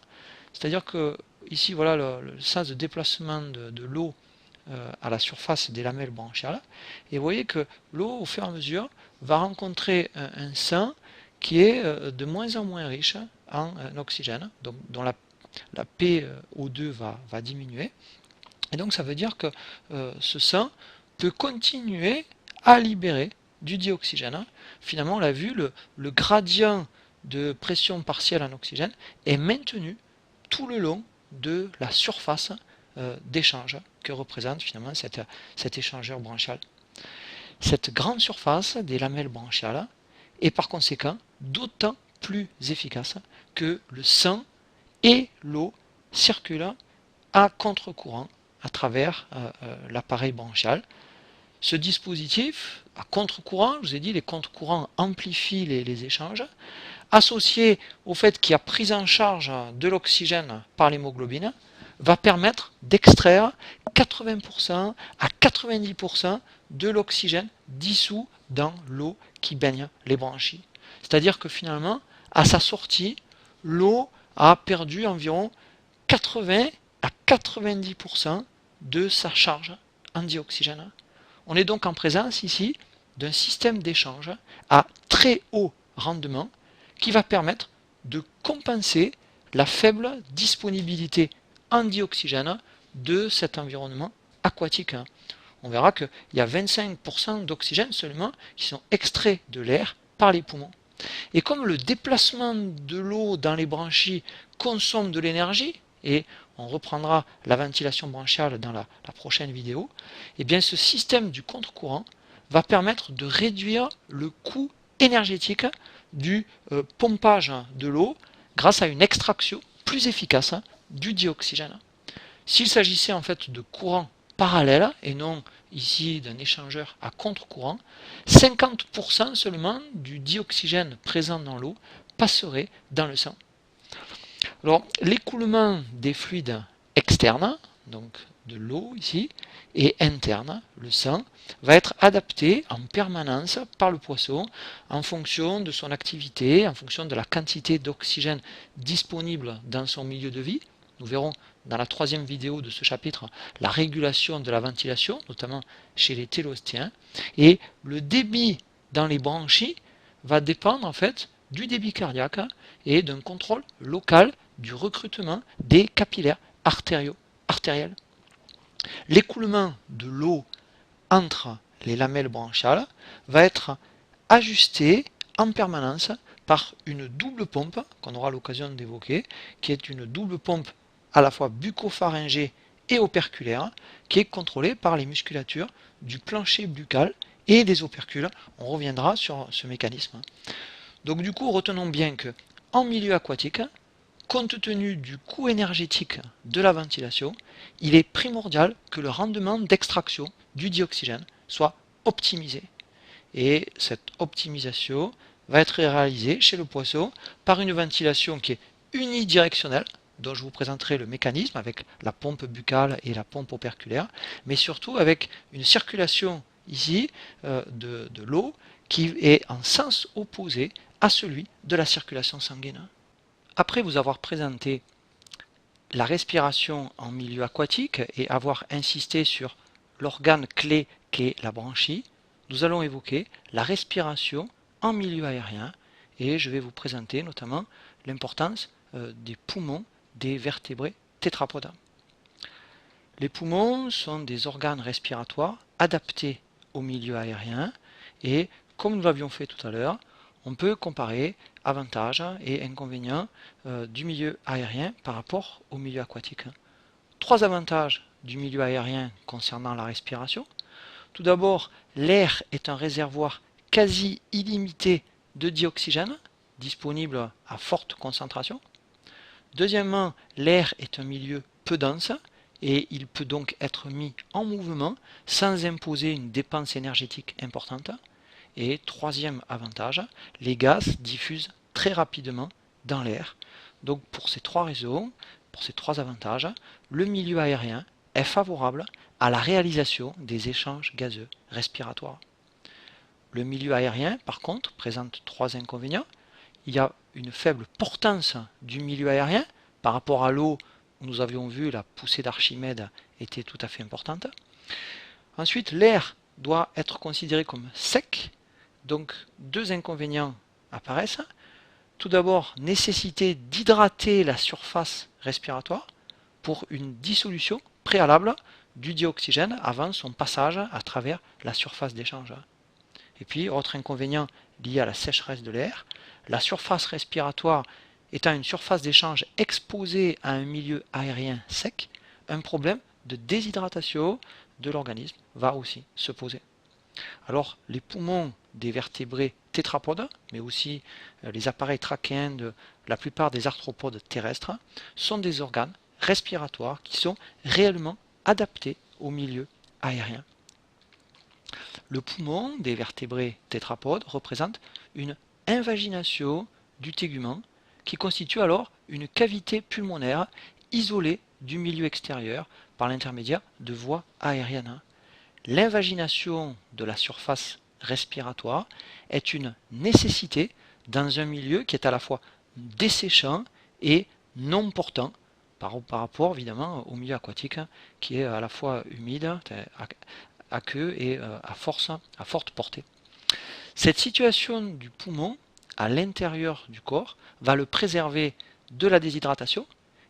c'est-à-dire que ici voilà le sens de déplacement de l'eau à la surface des lamelles branchiales, et vous voyez que l'eau au fur et à mesure va rencontrer un sang qui est de moins en moins riche en oxygène, donc dont la PO2 va diminuer. Et donc ça veut dire que ce sang peut continuer à libérer du dioxygène. Finalement, on l'a vu, le gradient de pression partielle en oxygène est maintenu tout le long de la surface d'échange que représente finalement cet échangeur branchial. Cette grande surface des lamelles branchiales est par conséquent d'autant plus efficace que le sang et l'eau circulent à contre-courant à travers l'appareil branchial. Ce dispositif, à contre-courant, je vous ai dit, les contre-courants amplifient les échanges, associé au fait qu'il y a prise en charge de l'oxygène par l'hémoglobine, va permettre d'extraire 80% à 90% de l'oxygène dissous dans l'eau qui baigne les branchies. C'est-à-dire que finalement, à sa sortie, l'eau a perdu environ 80 à 90% de sa charge en dioxygène. On est donc en présence ici d'un système d'échange à très haut rendement qui va permettre de compenser la faible disponibilité en dioxygène de cet environnement aquatique. On verra qu'il y a 25% d'oxygène seulement qui sont extraits de l'air par les poumons. Et comme le déplacement de l'eau dans les branchies consomme de l'énergie, et on reprendra la ventilation branchiale dans la prochaine vidéo, et bien ce système du contre-courant va permettre de réduire le coût énergétique du pompage de l'eau grâce à une extraction plus efficace du dioxygène. S'il s'agissait en fait de courant parallèle et non ici d'un échangeur à contre-courant, 50% seulement du dioxygène présent dans l'eau passerait dans le sang. Alors l'écoulement des fluides externes, donc de l'eau ici, et interne, le sang, va être adapté en permanence par le poisson en fonction de son activité, en fonction de la quantité d'oxygène disponible dans son milieu de vie. Nous verrons dans la troisième vidéo de ce chapitre la régulation de la ventilation, notamment chez les télostéens. Et le débit dans les branchies va dépendre en fait du débit cardiaque et d'un contrôle local du recrutement des capillaires artériels. L'écoulement de l'eau entre les lamelles branchiales va être ajusté en permanence par une double pompe qu'on aura l'occasion d'évoquer, qui est une double pompe à la fois bucco-pharyngée et operculaire, qui est contrôlée par les musculatures du plancher buccal et des opercules. On reviendra sur ce mécanisme. Donc du coup, retenons bien que en milieu aquatique, compte tenu du coût énergétique de la ventilation, il est primordial que le rendement d'extraction du dioxygène soit optimisé. Et cette optimisation va être réalisée chez le poisson par une ventilation qui est unidirectionnelle, dont je vous présenterai le mécanisme avec la pompe buccale et la pompe operculaire, mais surtout avec une circulation ici de l'eau qui est en sens opposé à celui de la circulation sanguine. Après vous avoir présenté la respiration en milieu aquatique et avoir insisté sur l'organe clé qu'est la branchie, nous allons évoquer la respiration en milieu aérien et je vais vous présenter notamment l'importance des poumons des vertébrés tétrapodes. Les poumons sont des organes respiratoires adaptés au milieu aérien et comme nous l'avions fait tout à l'heure, on peut comparer avantages et inconvénients du milieu aérien par rapport au milieu aquatique. Trois avantages du milieu aérien concernant la respiration. Tout d'abord, l'air est un réservoir quasi illimité de dioxygène, disponible à forte concentration. Deuxièmement, l'air est un milieu peu dense et il peut donc être mis en mouvement sans imposer une dépense énergétique importante. Et troisième avantage, les gaz diffusent très rapidement dans l'air. Donc pour ces trois raisons, pour ces trois avantages, le milieu aérien est favorable à la réalisation des échanges gazeux respiratoires. Le milieu aérien, par contre, présente trois inconvénients. Il y a une faible portance du milieu aérien par rapport à l'eau où nous avions vu la poussée d'Archimède était tout à fait importante. Ensuite, l'air doit être considéré comme sec. Donc deux inconvénients apparaissent. Tout d'abord, nécessité d'hydrater la surface respiratoire pour une dissolution préalable du dioxygène avant son passage à travers la surface d'échange. Et puis, autre inconvénient lié à la sécheresse de l'air, la surface respiratoire étant une surface d'échange exposée à un milieu aérien sec, un problème de déshydratation de l'organisme va aussi se poser. Alors, les poumons des vertébrés tétrapodes, mais aussi les appareils trachéens de la plupart des arthropodes terrestres, sont des organes respiratoires qui sont réellement adaptés au milieu aérien. Le poumon des vertébrés tétrapodes représente une invagination du tégument qui constitue alors une cavité pulmonaire isolée du milieu extérieur par l'intermédiaire de voies aériennes. L'invagination de la surface respiratoire est une nécessité dans un milieu qui est à la fois desséchant et non portant par rapport évidemment au milieu aquatique qui est à la fois humide, à queue et à forte portée. Cette situation du poumon à l'intérieur du corps va le préserver de la déshydratation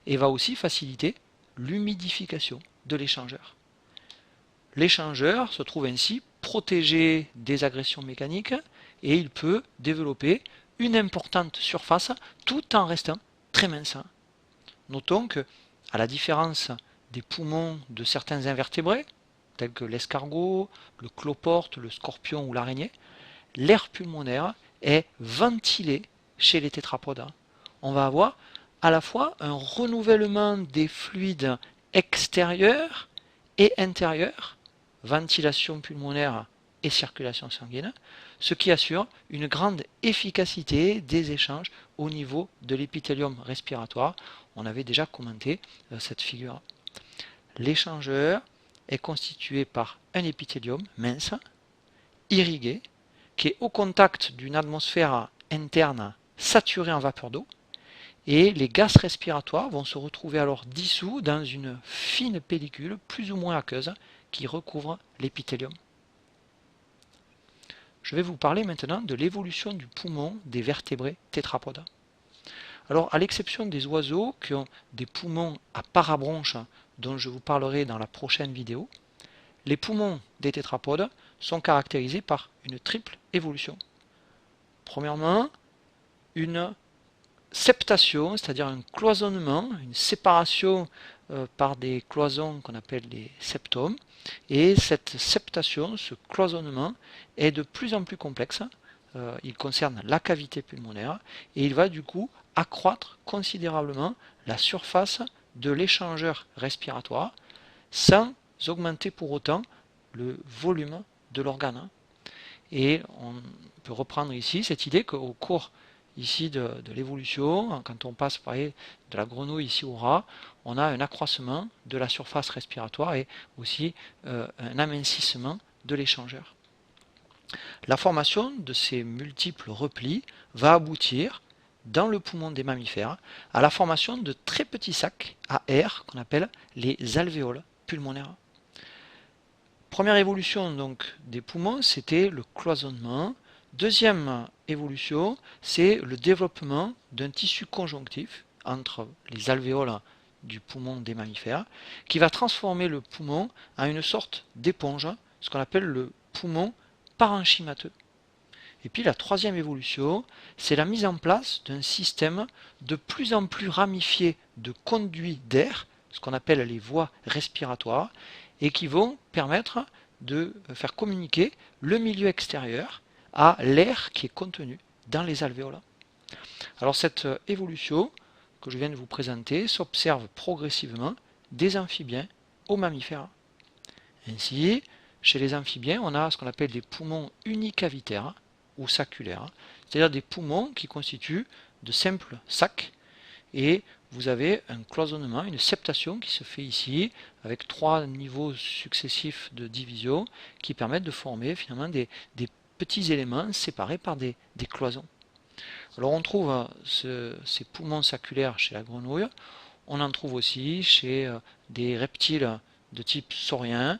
et va aussi faciliter l'humidification de l'échangeur. L'échangeur se trouve ainsi protégé des agressions mécaniques et il peut développer une importante surface tout en restant très mince. Notons que, à la différence des poumons de certains invertébrés, tels que l'escargot, le cloporte, le scorpion ou l'araignée, l'air pulmonaire est ventilé chez les tétrapodes. On va avoir à la fois un renouvellement des fluides extérieurs et intérieurs, ventilation pulmonaire et circulation sanguine, ce qui assure une grande efficacité des échanges au niveau de l'épithélium respiratoire. On avait déjà commenté cette figure. L'échangeur est constitué par un épithélium mince, irrigué, qui est au contact d'une atmosphère interne saturée en vapeur d'eau, et les gaz respiratoires vont se retrouver alors dissous dans une fine pellicule plus ou moins aqueuse qui recouvre l'épithélium. Je vais vous parler maintenant de l'évolution du poumon des vertébrés tétrapodes. Alors, à l'exception des oiseaux qui ont des poumons à parabronches dont je vous parlerai dans la prochaine vidéo, les poumons des tétrapodes sont caractérisés par une triple évolution. Premièrement, une septation, c'est-à-dire un cloisonnement, une séparation par des cloisons qu'on appelle les septomes. Et cette septation, ce cloisonnement, est de plus en plus complexe. Il concerne la cavité pulmonaire et il va du coup accroître considérablement la surface de l'échangeur respiratoire sans augmenter pour autant le volume de l'organe. Et on peut reprendre ici cette idée qu'au cours ici de l'évolution, quand on passe par de la grenouille ici au rat, on a un accroissement de la surface respiratoire et aussi un amincissement de l'échangeur. La formation de ces multiples replis va aboutir dans le poumon des mammifères à la formation de très petits sacs à air qu'on appelle les alvéoles pulmonaires. Première évolution donc des poumons, c'était le cloisonnement. Deuxième évolution, c'est le développement d'un tissu conjonctif entre les alvéoles du poumon des mammifères qui va transformer le poumon en une sorte d'éponge, ce qu'on appelle le poumon parenchymateux. Et puis la troisième évolution, c'est la mise en place d'un système de plus en plus ramifié de conduits d'air, ce qu'on appelle les voies respiratoires, et qui vont permettre de faire communiquer le milieu extérieur à l'air qui est contenu dans les alvéoles. Alors cette évolution que je viens de vous présenter s'observe progressivement des amphibiens aux mammifères. Ainsi, chez les amphibiens, on a ce qu'on appelle des poumons unicavitaires ou saculaires, c'est-à-dire des poumons qui constituent de simples sacs et vous avez un cloisonnement, une septation qui se fait ici avec 3 niveaux successifs de division qui permettent de former finalement des petits éléments séparés par des cloisons. Alors on trouve ces poumons saculaires chez la grenouille, on en trouve aussi chez des reptiles de type saurien,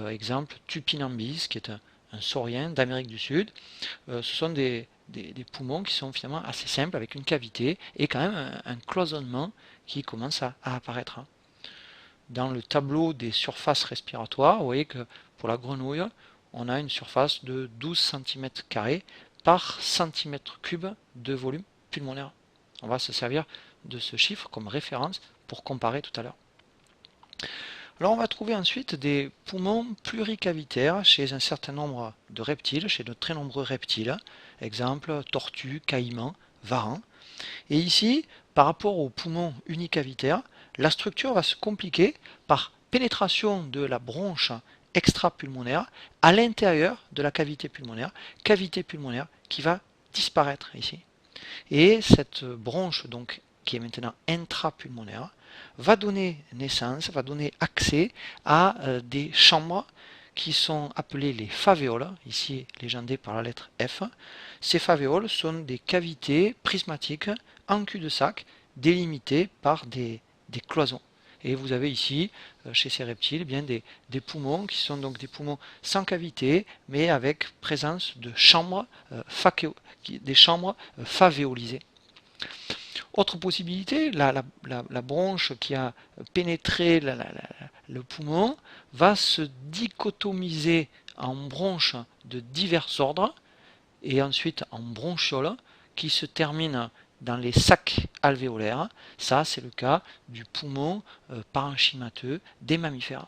exemple Tupinambis qui est un saurien d'Amérique du Sud. Ce sont des poumons qui sont finalement assez simples avec une cavité et quand même un cloisonnement qui commence à apparaître. Dans le tableau des surfaces respiratoires, vous voyez que pour la grenouille, on a une surface de 12 cm² par cm3 de volume pulmonaire. On va se servir de ce chiffre comme référence pour comparer tout à l'heure. Alors on va trouver ensuite des poumons pluricavitaires chez un certain nombre de reptiles, chez de très nombreux reptiles, exemple tortues, caïmans, varans. Et ici, par rapport aux poumons unicavitaires, la structure va se compliquer par pénétration de la bronche extrapulmonaire à l'intérieur de la cavité pulmonaire qui va disparaître ici. Et cette bronche donc qui est maintenant intrapulmonaire va donner naissance, va donner accès à des chambres qui sont appelées les favéoles, ici légendées par la lettre F. Ces favéoles sont des cavités prismatiques en cul-de-sac délimitées par des cloisons. Et vous avez ici, chez ces reptiles, bien des poumons qui sont donc des poumons sans cavité, mais avec présence de chambres, des chambres favéolisées. Autre possibilité, la bronche qui a pénétré le poumon va se dichotomiser en bronches de divers ordres et ensuite en bronchioles qui se terminent dans les sacs alvéolaires. Ça, c'est le cas du poumon parenchymateux des mammifères.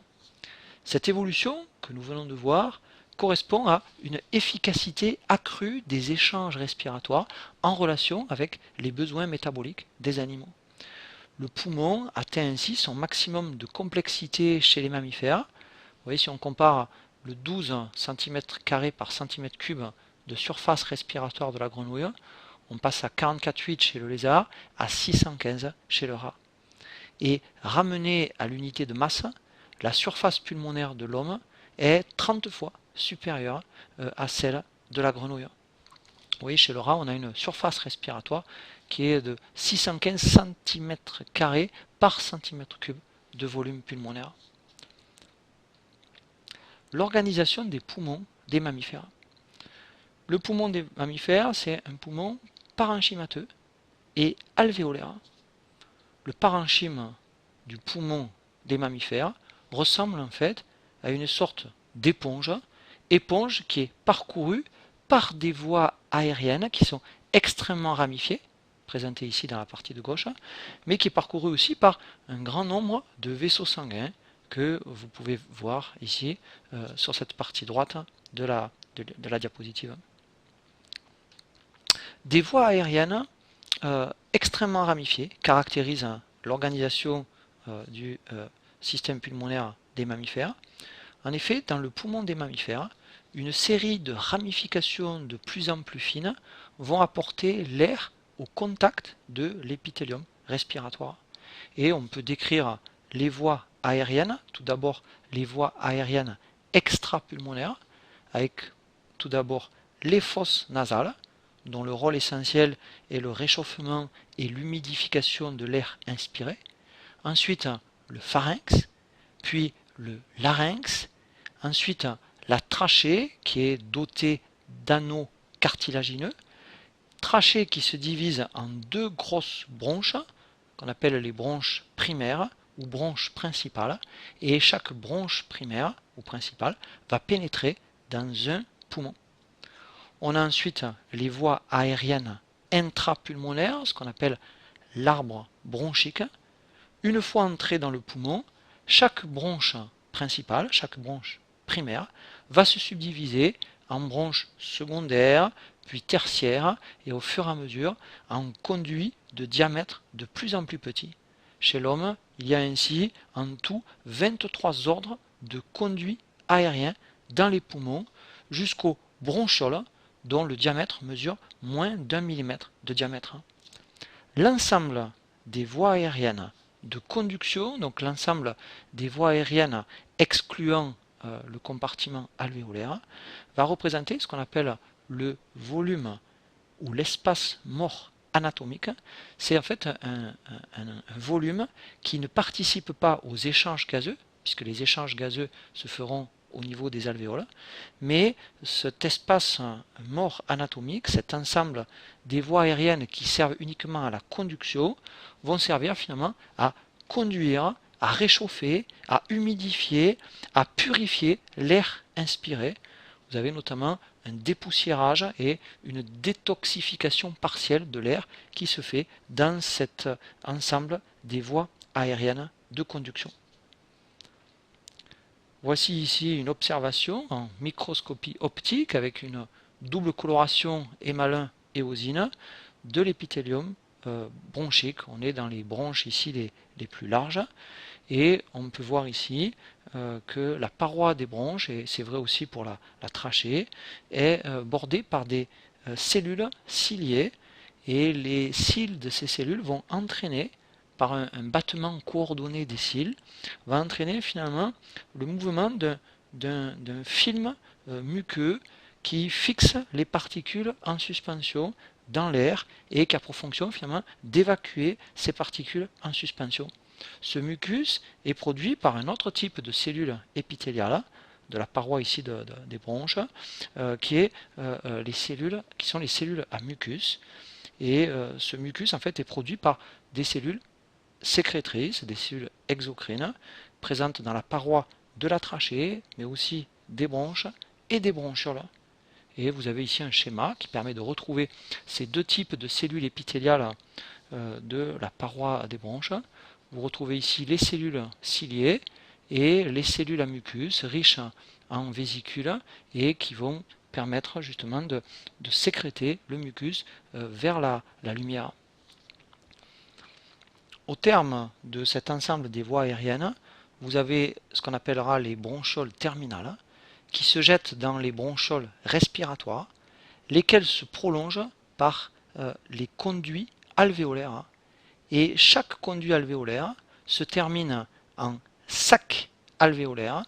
Cette évolution que nous venons de voir correspond à une efficacité accrue des échanges respiratoires en relation avec les besoins métaboliques des animaux. Le poumon atteint ainsi son maximum de complexité chez les mammifères. Vous voyez, si on compare le 12 cm² par cm3 de surface respiratoire de la grenouille, on passe à 44,8 chez le lézard, à 615 chez le rat. Et ramené à l'unité de masse, la surface pulmonaire de l'homme est 30 fois supérieure à celle de la grenouille. Vous voyez, chez le rat, on a une surface respiratoire qui est de 615 cm² par cm3 de volume pulmonaire. L'organisation des poumons des mammifères. Le poumon des mammifères, c'est un poumon parenchymateux et alvéolaire. Le parenchyme du poumon des mammifères ressemble en fait à une sorte d'éponge, éponge qui est parcourue par des voies aériennes qui sont extrêmement ramifiées, présentées ici dans la partie de gauche, mais qui est parcourue aussi par un grand nombre de vaisseaux sanguins que vous pouvez voir ici sur cette partie droite de la diapositive. Des voies aériennes extrêmement ramifiées caractérisent l'organisation du système pulmonaire des mammifères. En effet, dans le poumon des mammifères, une série de ramifications de plus en plus fines vont apporter l'air au contact de l'épithélium respiratoire. Et on peut décrire les voies aériennes, tout d'abord les voies aériennes extrapulmonaires, avec tout d'abord les fosses nasales, dont le rôle essentiel est le réchauffement et l'humidification de l'air inspiré. Ensuite, le pharynx, puis le larynx, ensuite la trachée qui est dotée d'anneaux cartilagineux, trachée qui se divise en deux grosses bronches qu'on appelle les bronches primaires ou bronches principales, et chaque bronche primaire ou principale va pénétrer dans un poumon. On a ensuite les voies aériennes intrapulmonaires, ce qu'on appelle l'arbre bronchique. Une fois entré dans le poumon, chaque bronche principale, chaque bronche primaire, va se subdiviser en bronches secondaires, puis tertiaires, et au fur et à mesure en conduits de diamètre de plus en plus petit. Chez l'homme, il y a ainsi en tout 23 ordres de conduits aériens dans les poumons jusqu'aux bronchioles, dont le diamètre mesure moins d'1 mm de diamètre. L'ensemble des voies aériennes de conduction, donc l'ensemble des voies aériennes excluant le compartiment alvéolaire, va représenter ce qu'on appelle le volume ou l'espace mort anatomique. C'est en fait un volume qui ne participe pas aux échanges gazeux, puisque les échanges gazeux se feront au niveau des alvéoles, mais cet espace mort anatomique, cet ensemble des voies aériennes qui servent uniquement à la conduction, vont servir finalement à conduire, à réchauffer, à humidifier, à purifier l'air inspiré. Vous avez notamment un dépoussiérage et une détoxification partielle de l'air qui se fait dans cet ensemble des voies aériennes de conduction. Voici ici une observation en microscopie optique avec une double coloration hémalin-éosine de l'épithélium bronchique. On est dans les bronches ici les plus larges et on peut voir ici que la paroi des bronches, et c'est vrai aussi pour la trachée, est bordée par des cellules ciliées, et les cils de ces cellules vont entraîner par un battement coordonné des cils, va entraîner finalement le mouvement d'un film muqueux qui fixe les particules en suspension dans l'air et qui a pour fonction finalement d'évacuer ces particules en suspension. Ce mucus est produit par un autre type de cellules épithéliales de la paroi ici des bronches, qui sont les cellules à mucus. Et ce mucus en fait est produit par des cellules sécrétrices, des cellules exocrines, présentes dans la paroi de la trachée, mais aussi des bronches et des bronchioles. Et vous avez ici un schéma qui permet de retrouver ces deux types de cellules épithéliales de la paroi des bronches. Vous retrouvez ici les cellules ciliées et les cellules à mucus riches en vésicules et qui vont permettre justement de sécréter le mucus vers la lumière. Au terme de cet ensemble des voies aériennes, vous avez ce qu'on appellera les bronchioles terminales qui se jettent dans les bronchioles respiratoires, lesquelles se prolongent par les conduits alvéolaires. Et chaque conduit alvéolaire se termine en sac alvéolaire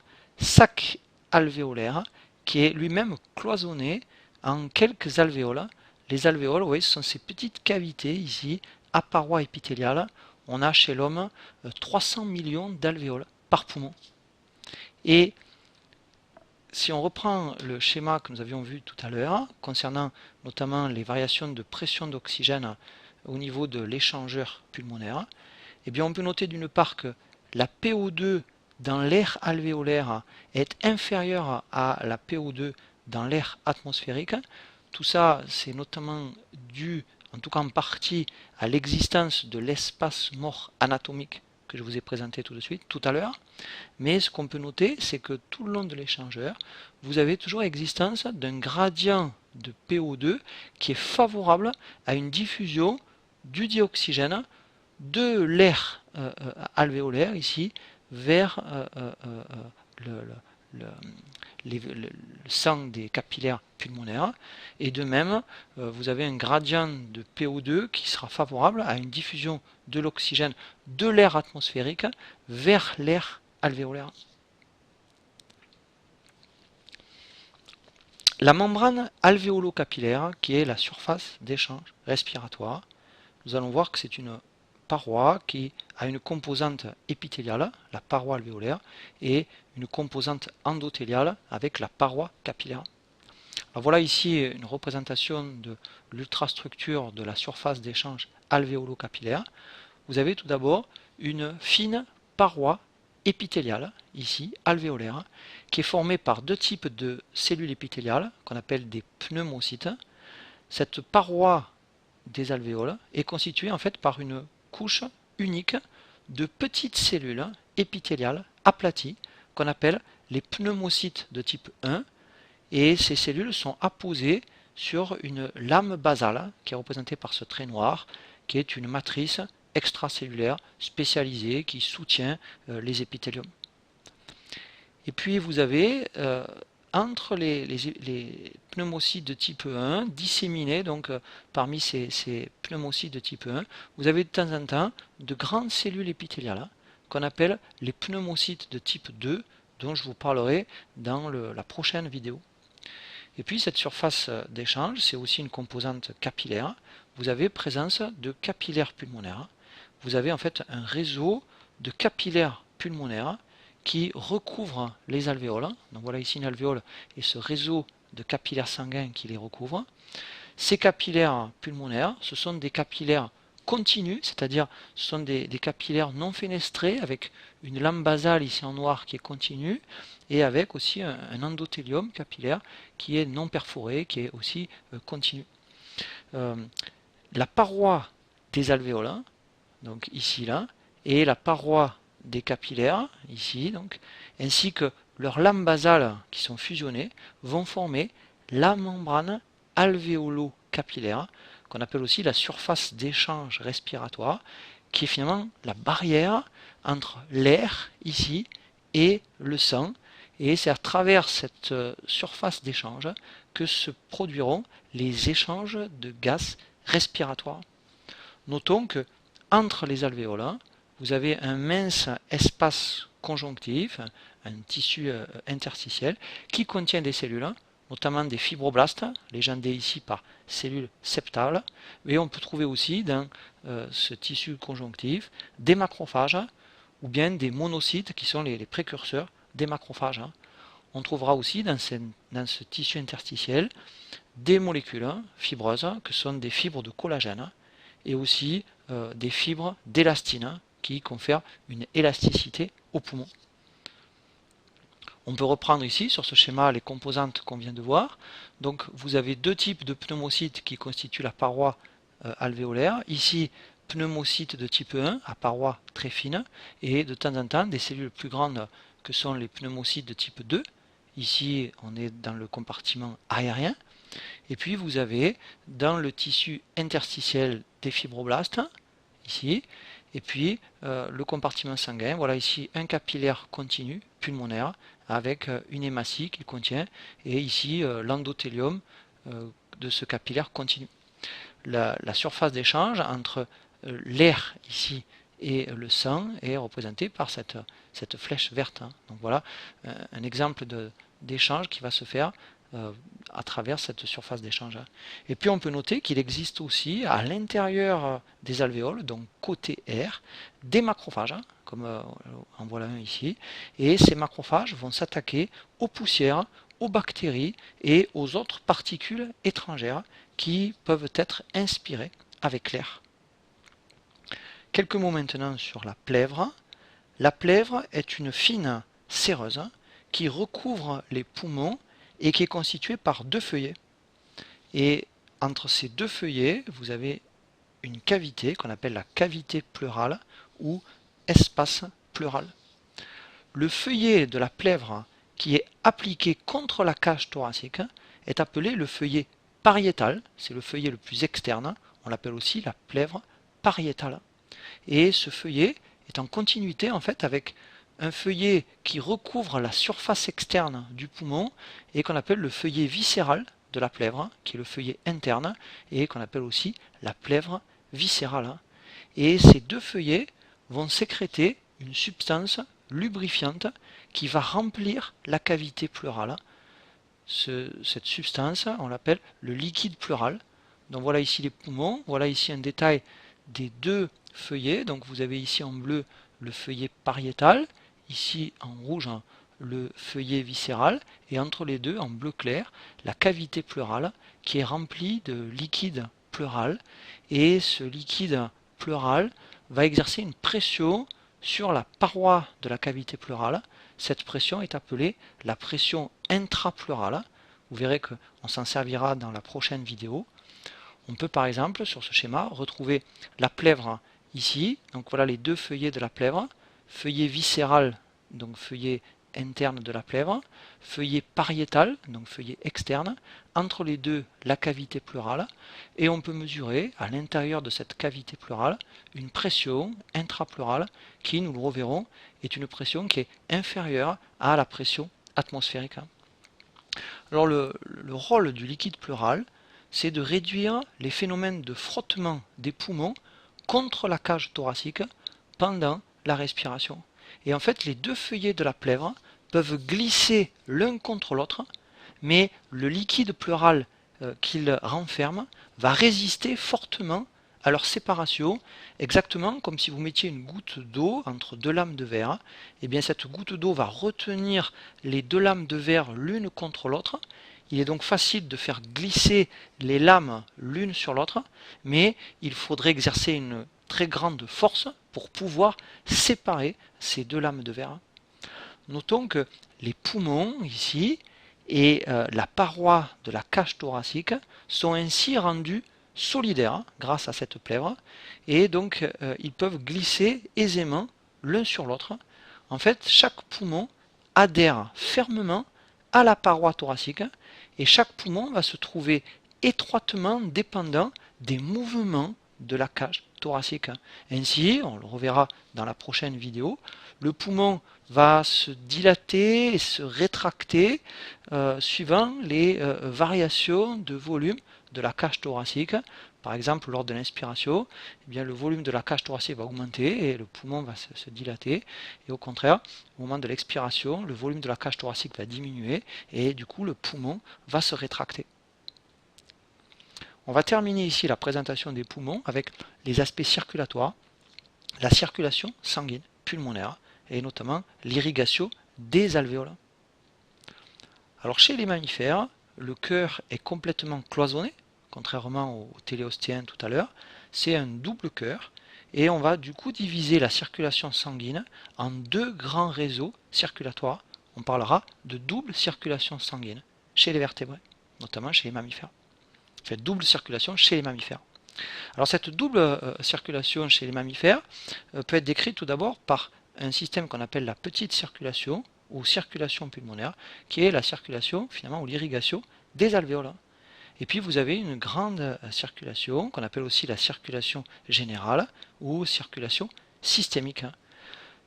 qui est lui-même cloisonné en quelques alvéoles. Les alvéoles, oui, ce sont ces petites cavités ici à parois épithéliales. On a chez l'homme 300 millions d'alvéoles par poumon. Et si on reprend le schéma que nous avions vu tout à l'heure, concernant notamment les variations de pression d'oxygène au niveau de l'échangeur pulmonaire, eh bien on peut noter d'une part que la PO2 dans l'air alvéolaire est inférieure à la PO2 dans l'air atmosphérique. Tout ça, c'est notamment dû, en tout cas en partie, à l'existence de l'espace mort anatomique que je vous ai présenté tout à l'heure. Mais ce qu'on peut noter, c'est que tout le long de l'échangeur, vous avez toujours existence d'un gradient de PO2 qui est favorable à une diffusion du dioxygène de l'air alvéolaire ici vers le sang des capillaires pulmonaires. Et de même, vous avez un gradient de PO2 qui sera favorable à une diffusion de l'oxygène de l'air atmosphérique vers l'air alvéolaire. La membrane alvéolo-capillaire, qui est la surface d'échange respiratoire, nous allons voir que c'est une paroi qui a une composante épithéliale, la paroi alvéolaire, et une composante endothéliale avec la paroi capillaire. Alors voilà ici une représentation de l'ultrastructure de la surface d'échange alvéolo-capillaire. Vous avez tout d'abord une fine paroi épithéliale, ici alvéolaire, qui est formée par deux types de cellules épithéliales qu'on appelle des pneumocytes. Cette paroi des alvéoles est constituée en fait par une couche unique de petites cellules épithéliales aplaties qu'on appelle les pneumocytes de type 1, et ces cellules sont apposées sur une lame basale qui est représentée par ce trait noir, qui est une matrice extracellulaire spécialisée qui soutient les épithéliums. Et puis vous avez entre les pneumocytes de type 1 disséminés donc parmi ces pneumocytes de type 1, vous avez de temps en temps de grandes cellules épithéliales qu'on appelle les pneumocytes de type 2, dont je vous parlerai dans la prochaine vidéo. Et puis cette surface d'échange, c'est aussi une composante capillaire. Vous avez présence de capillaires pulmonaires. Vous avez en fait un réseau de capillaires pulmonaires qui recouvre les alvéoles. Donc voilà ici une alvéole et ce réseau de capillaires sanguins qui les recouvre. Ces capillaires pulmonaires, ce sont des capillaires continus, c'est-à-dire ce sont des capillaires non fenestrés avec une lame basale ici en noir qui est continue et avec aussi un endothélium capillaire qui est non perforé, qui est aussi continu. La paroi des alvéoles, donc ici là, et la paroi des capillaires, ici donc, ainsi que leurs lames basales qui sont fusionnées, vont former la membrane alvéolo-capillaire, qu'on appelle aussi la surface d'échange respiratoire, qui est finalement la barrière entre l'air, ici, et le sang. Et c'est à travers cette surface d'échange que se produiront les échanges de gaz respiratoires. Notons que entre les alvéoles, vous avez un mince espace conjonctif, un tissu interstitiel qui contient des cellules, notamment des fibroblastes, légendés ici par cellules septales, mais on peut trouver aussi dans ce tissu conjonctif des macrophages ou bien des monocytes qui sont les précurseurs des macrophages. On trouvera aussi dans ce tissu interstitiel des molécules fibreuses que sont des fibres de collagène et aussi des fibres d'élastine qui confèrent une élasticité aux poumons. On peut reprendre ici sur ce schéma les composantes qu'on vient de voir. Donc vous avez deux types de pneumocytes qui constituent la paroi alvéolaire. Ici, pneumocytes de type 1 à paroi très fine et de temps en temps des cellules plus grandes que sont les pneumocytes de type 2. Ici, on est dans le compartiment aérien. Et puis vous avez dans le tissu interstitiel des fibroblastes, ici, et puis le compartiment sanguin. Voilà ici un capillaire continu pulmonaire avec une hématie qu'il contient, et ici l'endothélium de ce capillaire continu. La surface d'échange entre l'air ici et le sang est représentée par cette flèche verte. Donc voilà un exemple d'échange qui va se faire à travers cette surface d'échange. Et puis on peut noter qu'il existe aussi à l'intérieur des alvéoles, donc côté air, des macrophages, comme en voilà un ici, et ces macrophages vont s'attaquer aux poussières, aux bactéries et aux autres particules étrangères qui peuvent être inspirées avec l'air. Quelques mots maintenant sur la plèvre. La plèvre est une fine séreuse qui recouvre les poumons et qui est constituée par deux feuillets. Et entre ces deux feuillets, vous avez une cavité qu'on appelle la cavité pleurale ou espace pleural. Le feuillet de la plèvre qui est appliqué contre la cage thoracique est appelé le feuillet pariétal, c'est le feuillet le plus externe, on l'appelle aussi la plèvre pariétale. Et ce feuillet est en continuité en fait avec un feuillet qui recouvre la surface externe du poumon et qu'on appelle le feuillet viscéral de la plèvre, qui est le feuillet interne, et qu'on appelle aussi la plèvre viscérale. Et ces deux feuillets vont sécréter une substance lubrifiante qui va remplir la cavité pleurale. Cette substance, on l'appelle le liquide pleural. Donc voilà ici les poumons, voilà ici un détail des deux feuillets. Donc vous avez ici en bleu le feuillet pariétal, ici en rouge le feuillet viscéral, et entre les deux en bleu clair la cavité pleurale qui est remplie de liquide pleural, et ce liquide pleural va exercer une pression sur la paroi de la cavité pleurale. Cette pression est appelée la pression intrapleurale. Vous verrez qu'on s'en servira dans la prochaine vidéo. On peut par exemple sur ce schéma retrouver la plèvre ici, donc voilà les deux feuillets de la plèvre, feuillet viscéral, donc feuillet interne de la plèvre, feuillet pariétal, donc feuillet externe, entre les deux la cavité pleurale, et on peut mesurer à l'intérieur de cette cavité pleurale une pression intrapleurale qui, nous le reverrons, est une pression qui est inférieure à la pression atmosphérique. Alors le rôle du liquide pleural, c'est de réduire les phénomènes de frottement des poumons contre la cage thoracique pendant la respiration. Et en fait, les deux feuillets de la plèvre peuvent glisser l'un contre l'autre, mais le liquide pleural qu'ils renferment va résister fortement à leur séparation, exactement comme si vous mettiez une goutte d'eau entre deux lames de verre. Et bien cette goutte d'eau va retenir les deux lames de verre l'une contre l'autre. Il est donc facile de faire glisser les lames l'une sur l'autre, mais il faudrait exercer une très grande force pour pouvoir séparer ces deux lames de verre. Notons que les poumons ici et la paroi de la cage thoracique sont ainsi rendus solidaires grâce à cette plèvre, et donc ils peuvent glisser aisément l'un sur l'autre. En fait, chaque poumon adhère fermement à la paroi thoracique, et chaque poumon va se trouver étroitement dépendant des mouvements de la cage thoracique. Ainsi, on le reverra dans la prochaine vidéo, le poumon va se dilater et se rétracter suivant les variations de volume de la cage thoracique. Par exemple, lors de l'inspiration, eh bien, le volume de la cage thoracique va augmenter et le poumon va se dilater. Et au contraire, au moment de l'expiration, le volume de la cage thoracique va diminuer et du coup, le poumon va se rétracter. On va terminer ici la présentation des poumons avec les aspects circulatoires, la circulation sanguine pulmonaire et notamment l'irrigation des alvéoles. Alors chez les mammifères, le cœur est complètement cloisonné, contrairement au téléostéen tout à l'heure. C'est un double cœur et on va du coup diviser la circulation sanguine en deux grands réseaux circulatoires. On parlera de double circulation sanguine chez les vertébrés, notamment chez les mammifères. Enfin, double circulation chez les mammifères. Alors cette double circulation chez les mammifères peut être décrite tout d'abord par un système qu'on appelle la petite circulation ou circulation pulmonaire, qui est la circulation finalement ou l'irrigation des alvéoles. Et puis vous avez une grande circulation qu'on appelle aussi la circulation générale ou circulation systémique.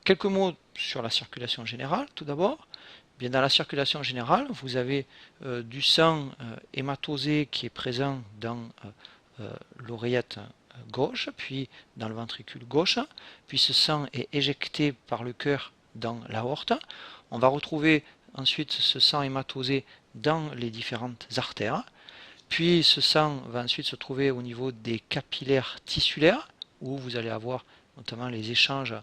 Quelques mots sur la circulation générale tout d'abord. Bien, dans la circulation générale, vous avez du sang hématosé qui est présent dans l'oreillette gauche, puis dans le ventricule gauche, puis ce sang est éjecté par le cœur dans l'aorte. On va retrouver ensuite ce sang hématosé dans les différentes artères, puis ce sang va ensuite se trouver au niveau des capillaires tissulaires, où vous allez avoir notamment les échanges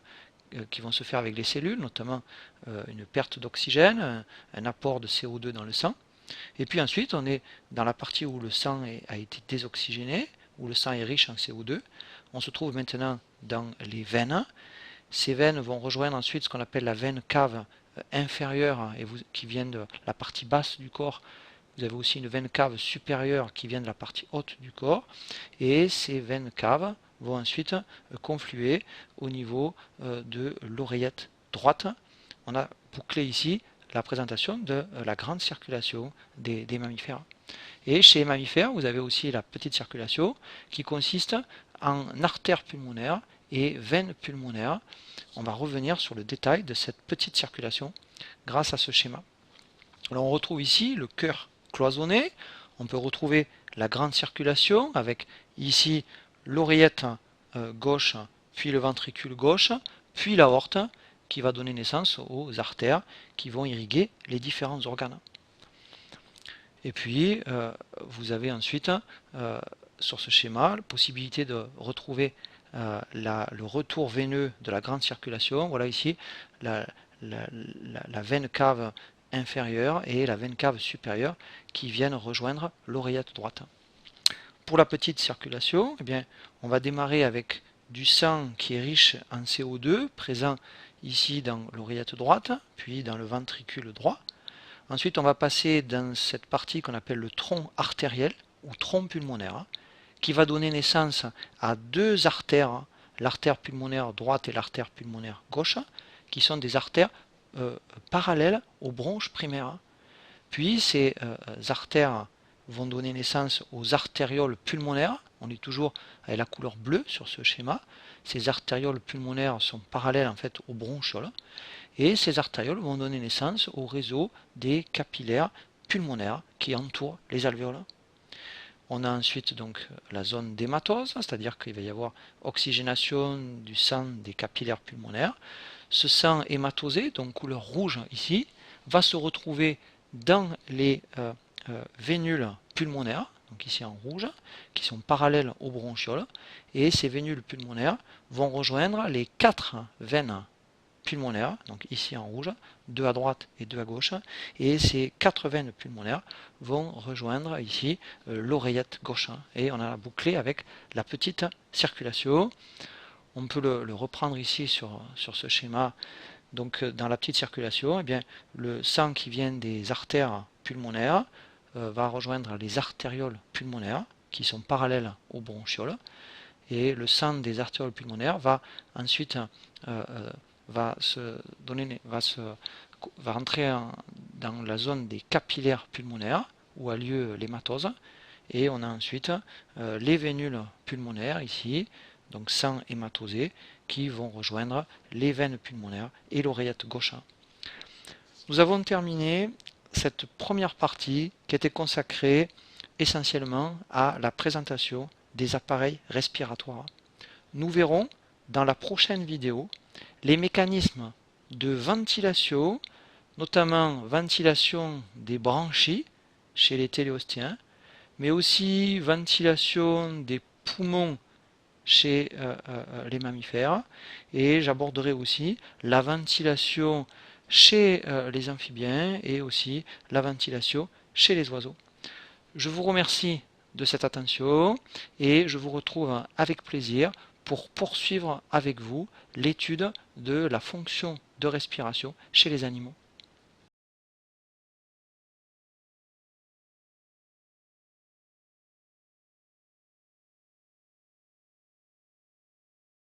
qui vont se faire avec les cellules, notamment une perte d'oxygène, un apport de CO2 dans le sang. Et puis ensuite, on est dans la partie où le sang a été désoxygéné, où le sang est riche en CO2. On se trouve maintenant dans les veines. Ces veines vont rejoindre ensuite ce qu'on appelle la veine cave inférieure qui vient de la partie basse du corps. Vous avez aussi une veine cave supérieure qui vient de la partie haute du corps. Et ces veines caves vont ensuite confluer au niveau de l'oreillette droite. On a bouclé ici la présentation de la grande circulation des mammifères. Et chez les mammifères, vous avez aussi la petite circulation qui consiste en artères pulmonaires et veines pulmonaires. On va revenir sur le détail de cette petite circulation grâce à ce schéma. Alors on retrouve ici le cœur cloisonné. On peut retrouver la grande circulation avec ici l'oreillette gauche, puis le ventricule gauche, puis l'aorte qui va donner naissance aux artères qui vont irriguer les différents organes. Et puis vous avez ensuite sur ce schéma la possibilité de retrouver le retour veineux de la grande circulation. Voilà ici la veine cave inférieure et la veine cave supérieure qui viennent rejoindre l'oreillette droite. Pour la petite circulation, eh bien, on va démarrer avec du sang qui est riche en CO2, présent ici dans l'oreillette droite, puis dans le ventricule droit. Ensuite, on va passer dans cette partie qu'on appelle le tronc artériel ou tronc pulmonaire, qui va donner naissance à deux artères, l'artère pulmonaire droite et l'artère pulmonaire gauche, qui sont des artères parallèles aux bronches primaires. Puis ces artères vont donner naissance aux artérioles pulmonaires. On est toujours avec la couleur bleue sur ce schéma. Ces artérioles pulmonaires sont parallèles en fait aux bronchioles. Et ces artérioles vont donner naissance au réseau des capillaires pulmonaires qui entourent les alvéoles. On a ensuite donc la zone d'hématose, c'est-à-dire qu'il va y avoir oxygénation du sang des capillaires pulmonaires. Ce sang hématosé, donc couleur rouge ici, va se retrouver dans les vénules pulmonaires, donc ici en rouge, qui sont parallèles aux bronchioles, et ces vénules pulmonaires vont rejoindre les quatre veines pulmonaires, donc ici en rouge, deux à droite et deux à gauche, et ces quatre veines pulmonaires vont rejoindre ici l'oreillette gauche, et on a bouclé avec la petite circulation. On peut le reprendre ici sur ce schéma. Donc dans la petite circulation, eh bien, le sang qui vient des artères pulmonaires va rejoindre les artérioles pulmonaires qui sont parallèles aux bronchioles, et le sang des artérioles pulmonaires va ensuite va rentrer dans la zone des capillaires pulmonaires où a lieu l'hématose, et on a ensuite les vénules pulmonaires ici, donc sans hématosée, qui vont rejoindre les veines pulmonaires et l'oreillette gauche. Nous avons terminé cette première partie qui était consacrée essentiellement à la présentation des appareils respiratoires. Nous verrons dans la prochaine vidéo les mécanismes de ventilation, notamment ventilation des branchies chez les téléostéens, mais aussi ventilation des poumons chez les mammifères, et j'aborderai aussi la ventilation chez les amphibiens et aussi la ventilation chez les oiseaux. Je vous remercie de cette attention et je vous retrouve avec plaisir pour poursuivre avec vous l'étude de la fonction de respiration chez les animaux.